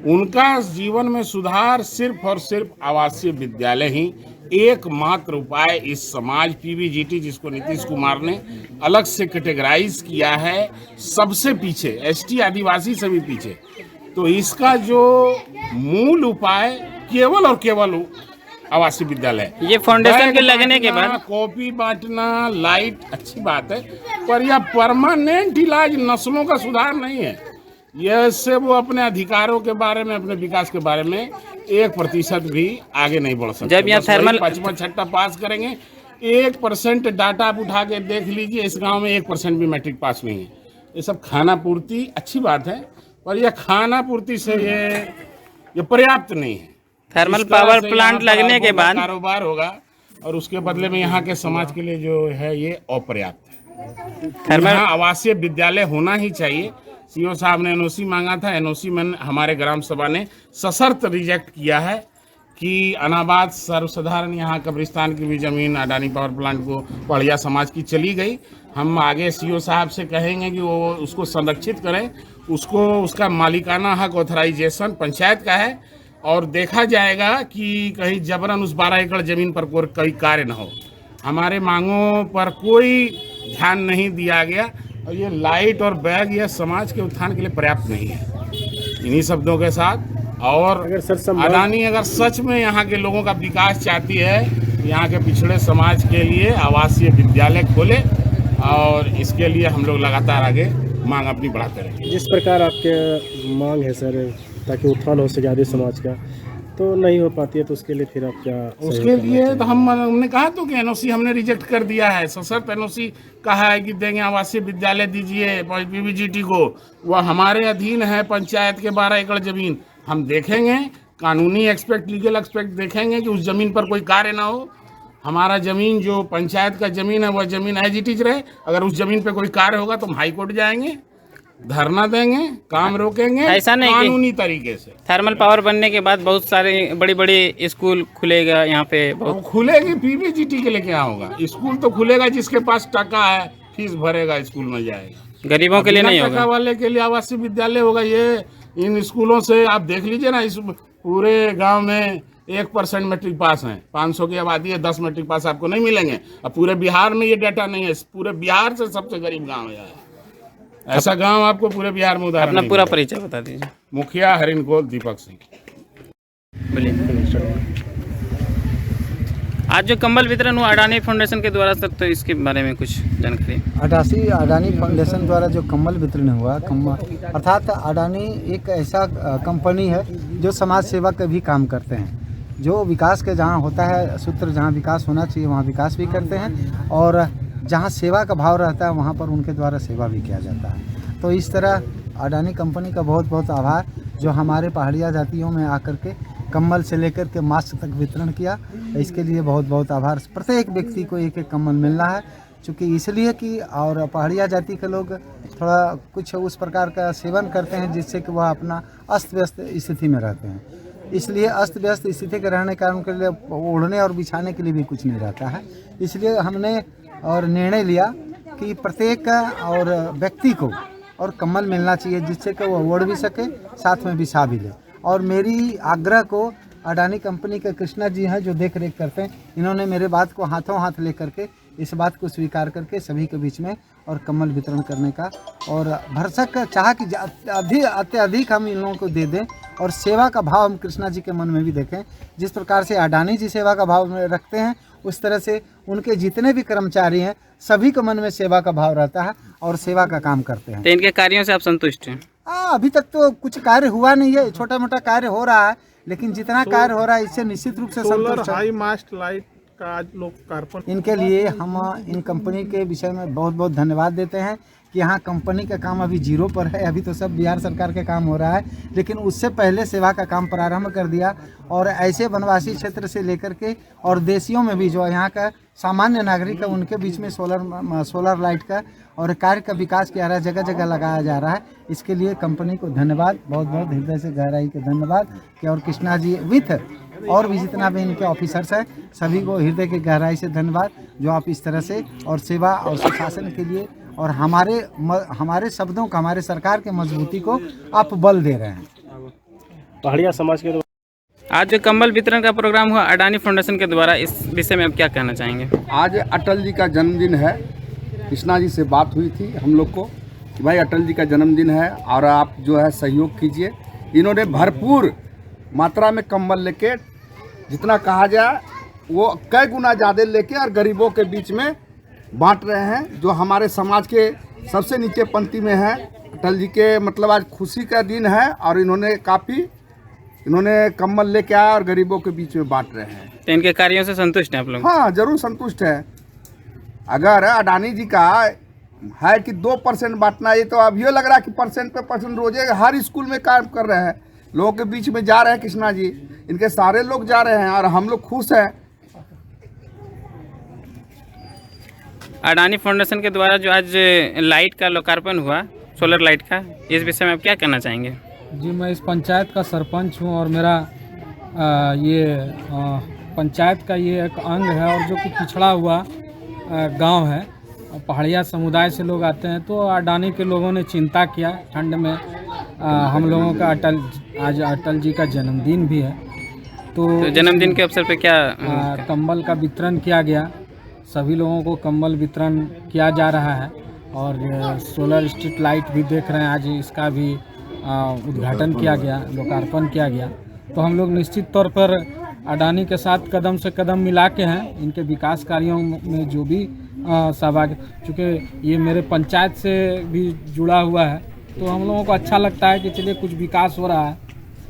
उनका जीवन में सुधार सिर्फ और सिर्फ आवासीय विद्यालय ही एकमात्र उपाय। इस समाज PVGT जिसको नीतीश कुमार ने अलग से कैटेगराइज किया है सबसे पीछे, ST आदिवासी से भी पीछे, तो इसका जो मूल उपाय केवल और केवल आवासीय विद्यालय। ये फाउंडेशन के लगने के बाद कॉपी बांटना, लाइट अच्छी बात है, पर यह परमानेंट इलाज नस्लों का सुधार नहीं है। यह से वो अपने अधिकारों के बारे में, अपने विकास के बारे में 1% भी आगे नहीं बढ़ सकते। जब यहाँ थर्मल 5वां पास करेंगे, 1% डाटा आप उठा के देख लीजिए, इस गांव में 1% भी मैट्रिक पास नहीं है। ये सब खाना पूर्ति अच्छी बात है, पर यह खाना पूर्ति से ये पर्याप्त नहीं है। थर्मल पावर प्लांट लगने के बाद कारोबार होगा और उसके बदले में यहाँ के समाज के लिए जो है ये अपर्याप्त है। यहाँ आवासीय विद्यालय होना ही चाहिए। CO साहब ने NOC मांगा था, NOC में हमारे ग्राम सभा ने सशर्त रिजेक्ट किया है कि अनाबाद सर्वसाधारण यहाँ कब्रिस्तान की भी ज़मीन अडानी पावर प्लांट को पहाड़िया समाज की चली गई। हम आगे CO साहब से कहेंगे कि वो उसको संरक्षित करें, उसका मालिकाना हक ऑथराइजेशन पंचायत का है और देखा जाएगा कि कहीं जबरन उस 12 एकड़ ज़मीन पर कोई कार्य न हो। हमारे मांगों पर कोई ध्यान नहीं दिया गया और ये लाइट और बैग यह समाज के उत्थान के लिए पर्याप्त नहीं है। इन्हीं शब्दों के साथ, और अडानी अगर सच में यहाँ के लोगों का विकास चाहती है, यहाँ के पिछड़े समाज के लिए आवासीय विद्यालय खोले और इसके लिए हम लोग लगातार आगे मांग अपनी बढ़ाते रहेंगे। जिस प्रकार आपके मांग है सर, ताकि उत्थान हो सके आदि समाज का, तो नहीं हो पाती है, तो उसके लिए फिर आप क्या? उसके लिए तो हमने कहा तो कि NOC हमने रिजेक्ट कर दिया है। सशर्त NOC कहा है कि देंगे, आवासीय विद्यालय दीजिए PVGT को, वह हमारे अधीन है पंचायत के 12 एकड़ ज़मीन। हम देखेंगे, कानूनी एक्सपेक्ट, लीगल एक्सपेक्ट देखेंगे कि उस ज़मीन पर कोई कार्य ना हो। हमारा ज़मीन जो पंचायत का ज़मीन है वह ज़मीन एज इट इज रहे। अगर उस ज़मीन पर कोई कार्य होगा तो हम हाई कोर्ट जाएंगे धरना देंगे, काम रोकेंगे, ऐसा नहीं कानूनी कि तरीके से। थर्मल पावर बनने के बाद बहुत सारे बड़ी बड़ी स्कूल खुलेगा यहाँ पे बहुत। खुलेगी, पीपीजीटी के लिए क्या होगा? स्कूल तो खुलेगा जिसके पास टका है, फीस भरेगा, स्कूल में जाएगा। गरीबों के लिए नहीं होगा। टका वाले के लिए आवासीय विद्यालय होगा। ये इन स्कूलों से आप देख लीजिए ना, इस पूरे गांव में 1% मैट्रिक पास हैं। 500 की आबादी है, 10 मैट्रिक पास आपको नहीं मिलेंगे। अब पूरे बिहार में ये डाटा नहीं है, पूरे बिहार से सबसे गरीब गांव है। ऐसा गांव आपको पूरे बिहार में उदाहरण। अपना पूरा परिचय बता दीजिए। मुखिया हरिनकोल दीपक सिंह। आज जो कंबल वितरण हुआ अडानी फाउंडेशन के द्वारा सर, तो इसके बारे में कुछ जानकारी। अडानी फाउंडेशन द्वारा जो कंबल वितरण हुआ, अर्थात अडानी एक ऐसा कंपनी है जो समाज सेवा का भी काम करते हैं। जो विकास के जहाँ होता है सूत्र, जहाँ विकास होना चाहिए वहाँ विकास भी करते हैं, और जहाँ सेवा का भाव रहता है वहाँ पर उनके द्वारा सेवा भी किया जाता है। तो इस तरह अडानी कंपनी का बहुत बहुत आभार, जो हमारे पहाड़िया जातियों में आकर के कम्बल से लेकर के मास्क तक वितरण किया। इसके लिए बहुत बहुत आभार। प्रत्येक व्यक्ति को एक एक कम्बल मिलना है, चूँकि इसलिए कि और पहाड़िया जाति के लोग थोड़ा कुछ उस प्रकार का सेवन करते हैं जिससे कि वह अपना अस्त व्यस्त स्थिति में रहते हैं। इसलिए अस्त व्यस्त स्थिति के रहने के कारण उनके लिए ओढ़ने और बिछाने के लिए भी कुछ नहीं रहता है। इसलिए हमने और निर्णय लिया कि प्रत्येक और व्यक्ति को और कम्बल मिलना चाहिए जिससे कि वो ओढ़ भी सके, साथ में बिछा भी ले। और मेरी आग्रह को अडानी कंपनी के कृष्णा जी हैं जो देख रेख करते हैं, इन्होंने मेरे बात को हाथों हाथ ले करके इस बात को स्वीकार करके सभी के बीच में और कम्बल वितरण करने का और भरसक चाह कि अत्यधिक हम इन लोगों को दे दें और सेवा का भाव हम कृष्णा जी के मन में भी देखें। जिस प्रकार से अडानी जी सेवा का भाव रखते हैं उस तरह से उनके जितने भी कर्मचारी हैं सभी के मन में सेवा का भाव रहता है और सेवा का काम करते हैं। तो इनके कार्यों से आप संतुष्ट हैं? अभी तक तो कुछ कार्य हुआ नहीं है, छोटा मोटा कार्य हो रहा है, लेकिन जितना कार्य हो रहा है इससे निश्चित रूप से संतुष्ट है। हाई मास्ट लाइट का आज लोकार्पण, इनके लिए हम इन कंपनी के विषय में बहुत बहुत धन्यवाद देते हैं कि यहाँ कंपनी का काम अभी जीरो पर है। अभी तो सब बिहार सरकार के काम हो रहा है, लेकिन उससे पहले सेवा का काम प्रारंभ कर दिया और ऐसे वनवासी क्षेत्र से लेकर के और देशियों में भी जो यहाँ का सामान्य नागरिक है उनके बीच में सोलर लाइट का और कार्य का विकास किया रहा है, जगह जगह लगाया जा रहा है। इसके लिए कंपनी को धन्यवाद, बहुत बहुत हृदय से गहराई के धन्यवाद कि और कृष्णा जी विथ और भी जितना भी इनके ऑफिसर्स हैं सभी को हृदय की गहराई से धन्यवाद जो आप इस तरह से और सेवा और सुशासन के लिए और हमारे शब्दों का, हमारे सरकार के मजबूती को आप बल दे रहे हैं। पहाड़िया समाज के आज जो कंबल वितरण का प्रोग्राम हुआ अडानी फाउंडेशन के द्वारा, इस विषय में आप क्या कहना चाहेंगे? आज अटल जी का जन्मदिन है। कृष्णा जी से बात हुई थी हम लोग को कि भाई अटल जी का जन्मदिन है और आप जो है सहयोग कीजिए। इन्होंने भरपूर मात्रा में कंबल लेके जितना कहा जाए वो कई गुना ज़्यादा लेके और गरीबों के बीच में बांट रहे हैं जो हमारे समाज के सबसे नीचे पंक्ति में है। अटल जी के मतलब आज खुशी का दिन है और इन्होंने कंबल लेके आया और गरीबों के बीच में बांट रहे हैं। तो इनके कार्यों से संतुष्ट हैं आप लोग? हाँ, जरूर संतुष्ट है। अगर अडानी जी का है कि 2% बांटना, ये तो अभी लग रहा है कि परसेंट पे परसेंट रोजे हर स्कूल में काम कर रहे हैं, लोगों के बीच में जा रहे हैं कृष्णा जी, इनके सारे लोग जा रहे हैं और हम लोग खुश हैं। अडानी फाउंडेशन के द्वारा जो आज लाइट का लोकार्पण हुआ, सोलर लाइट का, इस विषय में आप क्या कहना चाहेंगे? जी, मैं इस पंचायत का सरपंच हूं और मेरा पंचायत का ये एक अंग है और जो कि पिछड़ा हुआ गांव है, पहाड़िया समुदाय से लोग आते हैं। तो अडानी के लोगों ने चिंता किया, ठंड में हम लोगों का आज अटल जी का जन्मदिन भी है, तो जन्मदिन के अवसर पे क्या कंबल का वितरण किया गया। सभी लोगों को कंबल वितरण किया जा रहा है और सोलर स्ट्रीट लाइट भी देख रहे हैं, आज इसका भी उद्घाटन किया गया, लोकार्पण किया गया। तो हम लोग निश्चित तौर पर अडानी के साथ कदम से कदम मिला के हैं, इनके विकास कार्यों में जो भी सहभागी, चूँकि ये मेरे पंचायत से भी जुड़ा हुआ है तो हम लोगों को अच्छा लगता है कि चलिए कुछ विकास हो रहा है,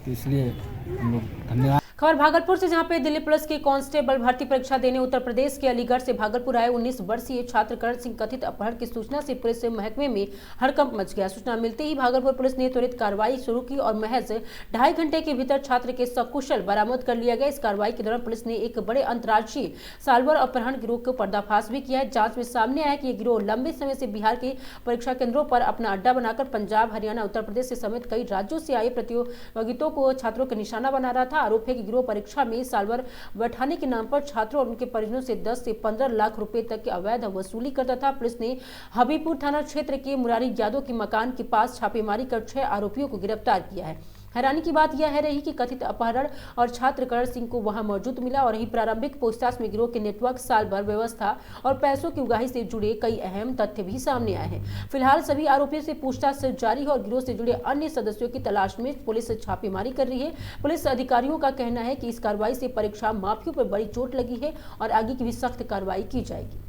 इसलिए हम लोग धन्यवाद। खबर भागलपुर से, जहां पे दिल्ली पुलिस की कांस्टेबल भर्ती परीक्षा देने उत्तर प्रदेश के अलीगढ़ से भागलपुर आए 19 वर्षीय छात्र करण सिंह कथित अपहरण की सूचना से पुलिस महकमे में हड़कंप मच गया। सूचना मिलते ही भागलपुर पुलिस ने त्वरित कार्रवाई शुरू की और महज 2.5 घंटे के भीतर छात्र के सकुशल बरामद कर लिया गया। इस कार्रवाई के दौरान पुलिस ने एक बड़े अंतर्राज्यीय साइबर अपहरण गिरोह को पर्दाफाश भी किया है। जांच में सामने आया कि यह गिरोह लंबे समय से बिहार के परीक्षा केंद्रों पर अपना अड्डा बनाकर पंजाब, हरियाणा, उत्तर प्रदेश से समेत कई राज्यों से आए प्रतियोगितों को छात्रों का निशाना बना रहा था। आरोप है कि गिरोह परीक्षा में सालभर बैठाने के नाम पर छात्रों और उनके परिजनों से 10 से 15 लाख रुपए तक की अवैध वसूली करता था। पुलिस ने हबीबपुर थाना क्षेत्र के मुरारी यादव के मकान के पास छापेमारी कर 6 आरोपियों को गिरफ्तार किया है। हैरानी की बात यह है रही कि कथित अपहरण और छात्र करण सिंह को वहां मौजूद मिला और यही प्रारंभिक पूछताछ में गिरोह के नेटवर्क, साल भर व्यवस्था और पैसों की उगाही से जुड़े कई अहम तथ्य भी सामने आए हैं। फिलहाल सभी आरोपियों से पूछताछ जारी है और गिरोह से जुड़े अन्य सदस्यों की तलाश में पुलिस छापेमारी कर रही है। पुलिस अधिकारियों का कहना है कि इस कार्रवाई से परीक्षा माफियों पर बड़ी चोट लगी है और आगे की भी सख्त कार्रवाई की जाएगी।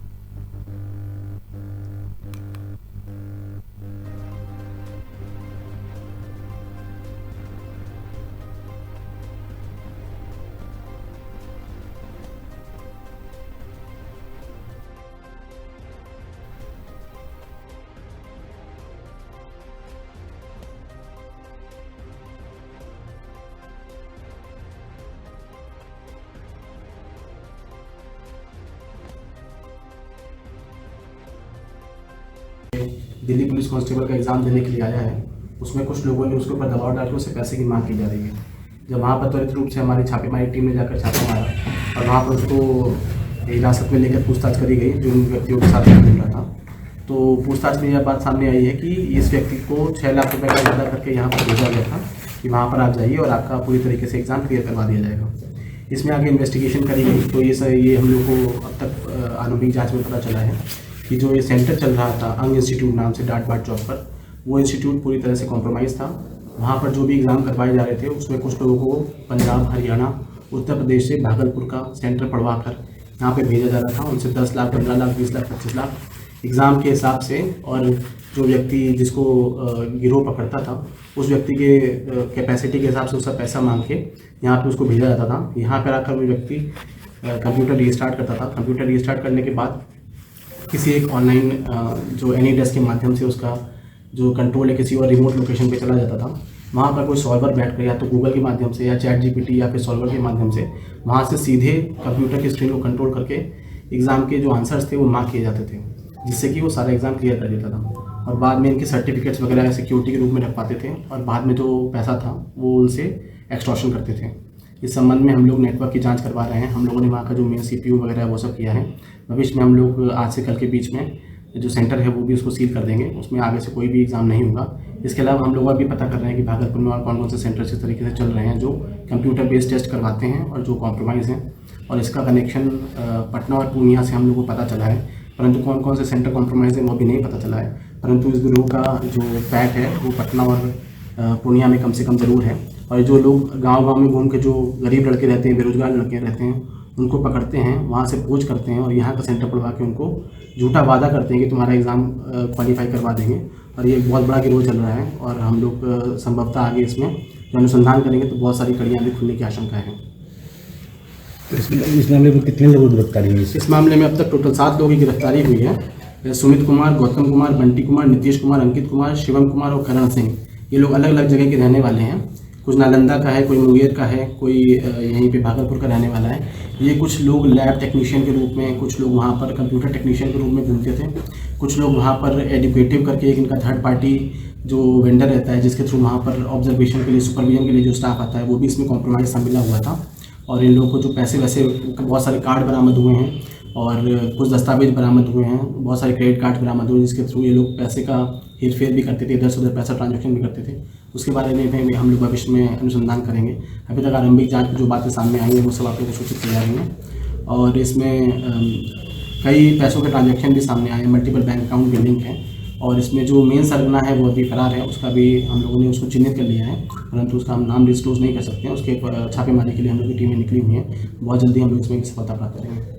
दिल्ली पुलिस कांस्टेबल का एग्ज़ाम देने के लिए आया है, उसमें कुछ लोगों ने उसके ऊपर दबाव डाल के उससे पैसे की मांग की जा रही है। जब वहाँ पर त्वरित रूप से हमारी छापेमारी टीम ने जाकर छापा मारा और वहाँ पर उसको हिरासत में लेकर पूछताछ करी गई, जो उन व्यक्तियों के साथ मिल रहा था। तो पूछताछ में यह बात सामने आई है कि इस व्यक्ति को 6 लाख रुपये का वादा करके यहाँ पर भेजा गया था कि वहाँ पर आप जाइए और आपका पूरी तरीके से एग्ज़ाम क्लियर करवा दिया जाएगा। इसमें आगे इन्वेस्टिगेशन करी गई तो ये हम लोग को अब तक आनुषंगिक जाँच में पता चला है कि जो ये सेंटर चल रहा था अंग इंस्टीट्यूट नाम से डाट बाट चौक पर, वो इंस्टीट्यूट पूरी तरह से कॉम्प्रोमाइज़ था। वहाँ पर जो भी एग्ज़ाम करवाए जा रहे थे उसमें कुछ लोगों को पंजाब, हरियाणा, उत्तर प्रदेश से भागलपुर का सेंटर पढ़वा कर यहाँ पे भेजा जा रहा था। उनसे 10 लाख, 15 लाख, 20 लाख, 25 लाख एग्ज़ाम के हिसाब से, और जो व्यक्ति जिसको गिरोह पकड़ता था उस व्यक्ति के कैपेसिटी के हिसाब से उसका पैसा मांग के यहाँ पर उसको भेजा जाता था। यहाँ पर आकर वो व्यक्ति कंप्यूटर रीस्टार्ट करता था। कंप्यूटर रीस्टार्ट करने के बाद किसी एक ऑनलाइन जो एनीडेस्क के माध्यम से उसका जो कंट्रोल है किसी और रिमोट लोकेशन पे चला जाता था। वहाँ पर कोई सॉल्वर बैठ कर या तो गूगल के माध्यम से या चैट जीपीटी या फिर सॉल्वर के माध्यम से वहाँ से सीधे कंप्यूटर की स्क्रीन को कंट्रोल करके एग्ज़ाम के जो आंसर्स थे वो मार्क किए जाते थे, जिससे कि वो सारा एग्ज़ाम क्लियर कर देता था। और बाद में इनके सर्टिफिकेट्स वगैरह सिक्योरिटी के रूप में रख पाते थे और बाद में जो पैसा था वो उनसे एक्सटॉर्शन करते थे। इस संबंध में हम लोग नेटवर्क की जांच करवा रहे हैं। हम लोगों ने वहाँ का जो मेन CPU वगैरह है वो सब किया है। भविष्य में हम लोग आज से कल के बीच में जो सेंटर है वो भी उसको सील कर देंगे, उसमें आगे से कोई भी एग्ज़ाम नहीं होगा। इसके अलावा हम लोग अभी पता कर रहे हैं कि भागलपुर में और कौन कौन से सेंटर्स इस तरीके से चल रहे हैं जो कंप्यूटर बेस्ड टेस्ट करवाते हैं और जो कॉम्प्रोमाइज़ हैं। और इसका कनेक्शन पटना और पूर्णिया से हम लोग को पता चला है, परंतु कौन कौन से सेंटर कॉम्प्रोमाइज़ हैं वो भी नहीं पता चला है। परंतु इस गिरोह का जो पैठ है वो पटना और पूर्णिया में कम से कम ज़रूर है। और जो लोग गांव-गांव में घूम के जो गरीब लड़के रहते हैं, बेरोजगार लड़के रहते हैं, उनको पकड़ते हैं, वहाँ से पूछ करते हैं और यहाँ का सेंटर पढ़वा के उनको झूठा वादा करते हैं कि तुम्हारा एग्ज़ाम क्वालिफाई करवा देंगे। और ये एक बहुत बड़ा गिरोह चल रहा है और हम लोग संभवतः आगे इसमें जो अनुसंधान करेंगे तो बहुत सारी कड़ियाँ भी खुलने की आशंका है। तो इस मामले में कितने लोगों की गिरफ्तारी हुई? इस मामले में अब तक टोटल 7 लोगों की गिरफ्तारी हुई है। सुमित कुमार, गौतम कुमार, बंटी कुमार, नीतीश कुमार, अंकित कुमार, शिवम कुमार और करण सिंह, ये लोग अलग अलग जगह के रहने वाले हैं। कुछ नालंदा का है, कोई मुंगेर का है, कोई यहीं पे भागलपुर का रहने वाला है। ये कुछ लोग लैब टेक्नीशियन के रूप में, कुछ लोग वहाँ पर कंप्यूटर टेक्नीशियन के रूप में घूमते थे, कुछ लोग वहाँ पर एडुकेटिव करके एक इनका थर्ड पार्टी जो वेंडर रहता है जिसके थ्रू वहाँ पर ऑब्जर्वेशन के लिए, सुपरविजन के लिए जो स्टाफ आता है वो भी इसमें कॉम्प्रोमाइज़ से मिला हुआ था। और इन लोगों को जो पैसे वैसे बहुत सारे कार्ड बरामद हुए हैं और कुछ दस्तावेज बरामद हुए हैं, बहुत सारे क्रेडिट कार्ड बरामद हुए जिसके थ्रू ये लोग पैसे का हेरफेर भी करते थे, इधर से उधर पैसा ट्रांजैक्शन भी करते थे। उसके बारे में भी हम लोग भविष्य में अनुसंधान करेंगे। अभी तक आरंभिक जांच में जो बातें सामने आई हैं वो सब आप लोगों को सूचित की जा रही हैं। और इसमें कई पैसों के ट्रांजैक्शन भी सामने आए हैं, मल्टीपल बैंक अकाउंट के लिंक हैं। और इसमें जो मेन सरगना है वो अभी फरार है, उसका भी हम लोगों ने उसको चिन्हित कर लिया है, परंतु उसका हम नाम डिस्क्लोज नहीं कर सकते हैं। उसके छापेमारी के लिए हम लोग की टीमें निकली हुई हैं। बहुत जल्दी हम लोग इसमें सफलता प्राप्त करेंगे।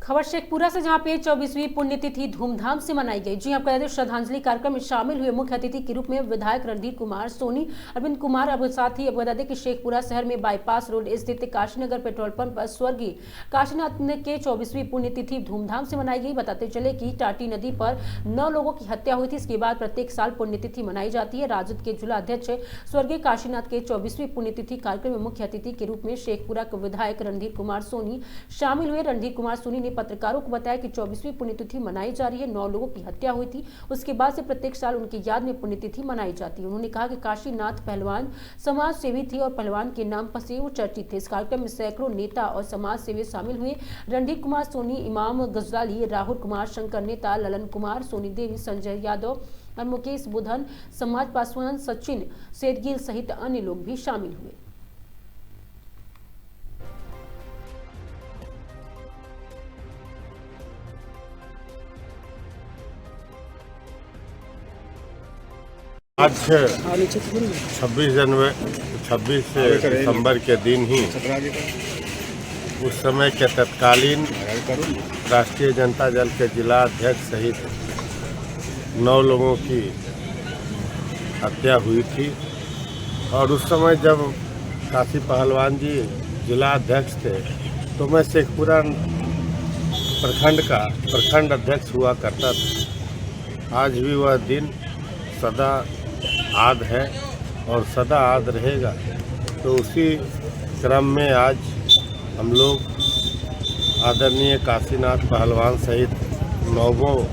खबर शेखपुरा से, जहां पे 24वीं पुण्यतिथि धूमधाम से मनाई गई। जी आपको बता दें, श्रद्धांजलि कार्यक्रम में शामिल हुए मुख्य अतिथि के रूप में विधायक रणधीर कुमार सोनी, अरविंद कुमार। अब साथ ही बता दें कि शेखपुरा शहर में बाईपास रोड स्थित काशीनगर पेट्रोल पंप पर स्वर्गीय काशीनाथ के 24वीं पुण्यतिथि धूमधाम से मनाई गई। बताते चले कि टाटी नदी पर 9 लोगों की हत्या हुई थी। इसके बाद प्रत्येक साल पुण्यतिथि मनाई जाती है। राजद के जिला अध्यक्ष स्वर्गीय काशीनाथ के 24वीं पुण्यतिथि कार्यक्रम में मुख्य अतिथि के रूप में शेखपुरा के विधायक रणधीर कुमार सोनी शामिल हुए। रणधीर कुमार सोनी ने पत्रकारों को बताया कि 24वीं पुण्यतिथि मनाई जा रही है। 9 लोगों की हत्या हुई थी, उसके बाद से प्रत्येक साल उनकी याद में पुण्यतिथि मनाई जाती है। उन्होंने कहा कि काशीनाथ पहलवान समाज सेवी थे और पहलवान के नाम पर से वो चर्चित थे। इस कार्यक्रम में सैकड़ों नेता और समाज सेवी शामिल हुए। रणधीर कुमार सोनी, इमाम गजराली, राहुल कुमार, शंकर नेता, ललन कुमार, सोनी देवी, संजय यादव और मुकेश बुधन, समाज पासवान सचिन सेदगिल सहित अन्य लोग भी शामिल हुए। आज 26 दिसंबर के दिन ही उस समय के तत्कालीन राष्ट्रीय जनता दल के जिला अध्यक्ष सहित 9 लोगों की हत्या हुई थी। और उस समय जब काशी पहलवान जी जिला अध्यक्ष थे तो मैं शेखपुरा प्रखंड का प्रखंड अध्यक्ष हुआ करता था। आज भी वह दिन सदा याद है और सदा याद रहेगा। तो उसी क्रम में आज हम लोग आदरणीय काशीनाथ पहलवान सहित 9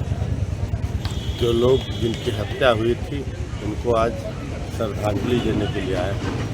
जो लोग जिनकी हत्या हुई थी उनको आज श्रद्धांजलि देने के लिए आए हैं।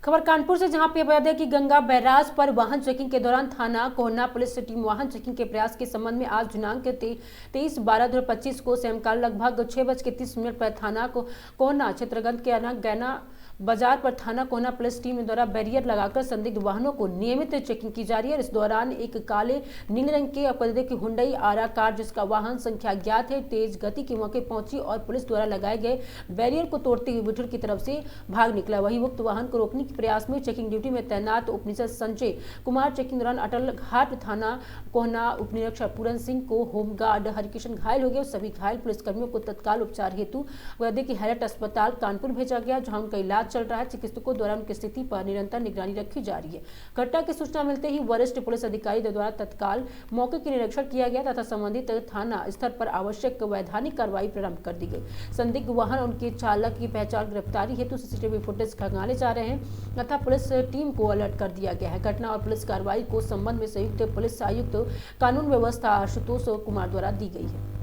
खबर कानपुर से, जहां पे बता दें कि गंगा बैराज पर वाहन चेकिंग के दौरान थाना कोहना पुलिस टीम वाहन चेकिंग के प्रयास के संबंध में आज दिनांक 23/12/2025 को सायंकाल लगभग 6:30 पर थाना कोहना क्षेत्रगंत के गैना बाजार पर थाना कोहना पुलिस टीम द्वारा बैरियर लगाकर संदिग्ध वाहनों को नियमित चेकिंग की जा रही है। इस दौरान एक काले नीले रंग के अपराधी की हुंडई आरा कार, जिसका वाहन संख्या ज्ञात है, तेज गति के मौके पहुंची और पुलिस द्वारा लगाए गए बैरियर को तोड़ते हुए बिठूर की तरफ से भाग निकला। वही उक्त वाहन को रोकने के प्रयास में चेकिंग ड्यूटी में तैनात उपनिरीक्षक संजय कुमार चेकिंग दौरान अटल घाट थाना कोहना उपनिरीक्षक पूरन सिंह को होमगार्ड हरिकिशन घायल हो गए। सभी घायल पुलिसकर्मियों को तत्काल उपचार हेतु हैरट अस्पताल कानपुर भेजा गया, जहां उनका इलाज चल रहा है। चिकित्सकों द्वारा उनकी स्थिति पर निरंतर निगरानी रखी जा रही है। घटना की सूचना मिलते ही वरिष्ठ पुलिस अधिकारी द्वारा तत्काल मौके की निरीक्षण किया गया तथा संबंधित थाना स्तर पर आवश्यक वैधानिक कार्रवाई प्रारंभ कर दी गई। संदिग्ध वाहन उनके चालक की पहचान गिरफ्तारी हेतु सीसीटीवी फुटेज खंगाले जा रहे हैं तथा पुलिस टीम को अलर्ट कर दिया गया है। घटना और पुलिस कार्रवाई को संबंध में संयुक्त पुलिस आयुक्त कानून व्यवस्था आशुतोष कुमार द्वारा दी गई है।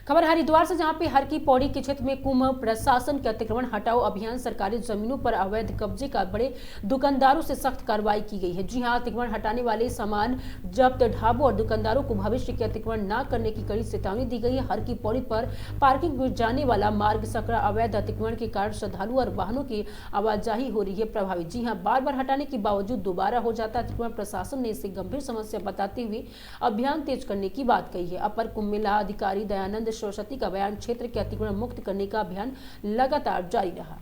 खबर हरिद्वार से, जहां पे हर की पौड़ी के क्षेत्र में कुंभ प्रशासन के अतिक्रमण हटाओ अभियान सरकारी जमीनों पर अवैध कब्जे का बड़े दुकानदारों से सख्त कार्रवाई की गई है। जी हां, अतिक्रमण हटाने वाले सामान जब्त, ढाबों और दुकानदारों को भविष्य के अतिक्रमण न करने की कड़ी चेतावनी दी गई है। हर की पौड़ी पर पार्किंग में जाने वाला मार्ग सकरा अवैध अतिक्रमण के कारण श्रद्धालु और वाहनों की आवाजाही हो रही है प्रभावित। जी हाँ, बार बार हटाने के बावजूद दोबारा हो जाता अतिक्रमण। प्रशासन ने इसे गंभीर समस्या बताते हुए अभियान तेज करने की बात कही है। अपर कुंभ मेला अधिकारी दयानंद सरस्वती का बयान, क्षेत्र के अतिक्रमण मुक्त करने का अभियान लगातार जारी रहा।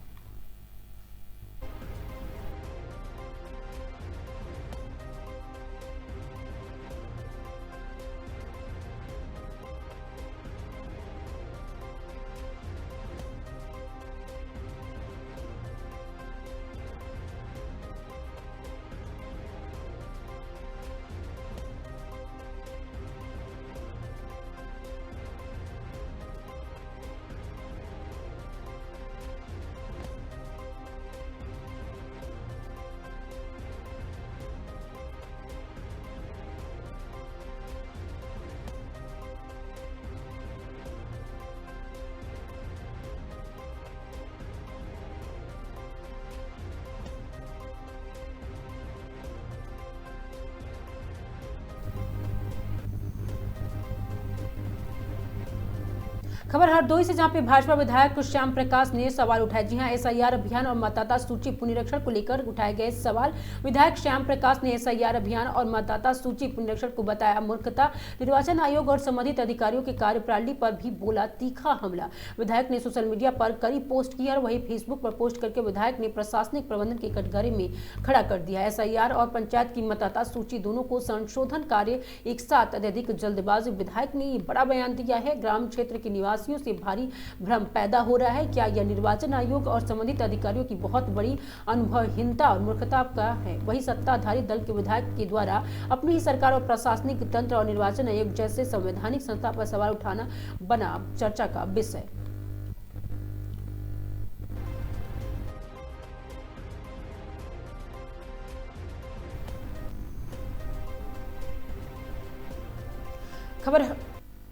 खबर हरदोई से, जहां पे भाजपा विधायक श्याम प्रकाश ने सवाल उठाए। जी हां, एसआईआर अभियान और मतदाता सूची पुनरीक्षण को लेकर उठाए गए सवाल। विधायक श्याम प्रकाश ने एसआईआर अभियान और मतदाता सूची पुनरीक्षण को बताया मूर्खता। निर्वाचन आयोग और संबंधित अधिकारियों की कार्यप्रणाली पर भी बोला तीखा हमला। विधायक ने सोशल मीडिया पर कड़ी पोस्ट की और वही फेसबुक पर पोस्ट करके विधायक ने प्रशासनिक प्रबंधन के कटघरे में खड़ा कर दिया। एसआईआर और पंचायत की मतदाता सूची दोनों को संशोधन कार्य एक साथ अत्यधिक जल्दबाजी। विधायक ने बड़ा बयान दिया है। ग्राम क्षेत्र के निवासियों से भारी भ्रम पैदा हो रहा है। क्या यह निर्वाचन आयोग और संबंधित अधिकारियों की बहुत बड़ी अनुभवहीनता और मूर्खता का है? वही सत्ताधारी दल के विधायक के द्वारा अपनी ही सरकार और प्रशासनिक तंत्र और निर्वाचन आयोग जैसे संवैधानिक संस्था पर सवाल उठाना बना चर्चा का विषय।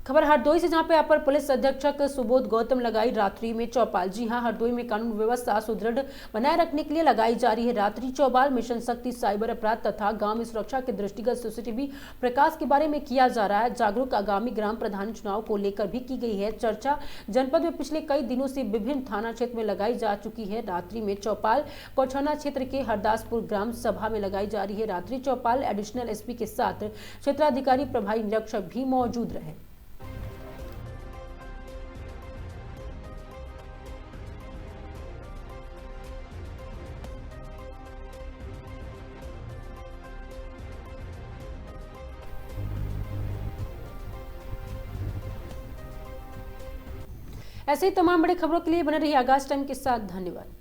खबर हरदोई से, जहां पे अपर पुलिस अधीक्षक सुबोध गौतम लगाई रात्रि में चौपाल। जी हां, हरदोई में कानून व्यवस्था सुदृढ़ बनाए रखने के लिए लगाई जा रही है रात्रि चौपाल। मिशन शक्ति साइबर अपराध तथा गांव में सुरक्षा के दृष्टिगत सीसीटीवी प्रकाश के बारे में किया जा रहा है जागरूक। आगामी ग्राम प्रधान चुनाव को लेकर भी की गई है चर्चा। जनपद में पिछले कई दिनों से विभिन्न थाना क्षेत्र में लगाई जा चुकी है रात्रि में चौपाल। कोछाना क्षेत्र के हरदासपुर ग्राम सभा में लगाई जा रही है रात्रि चौपाल। एडिशनल एसपी के साथ क्षेत्राधिकारी प्रभारी निरीक्षक भी मौजूद रहे। ऐसे ही तमाम बड़ी खबरों के लिए बने रहिए आगाज टाइम के साथ। धन्यवाद।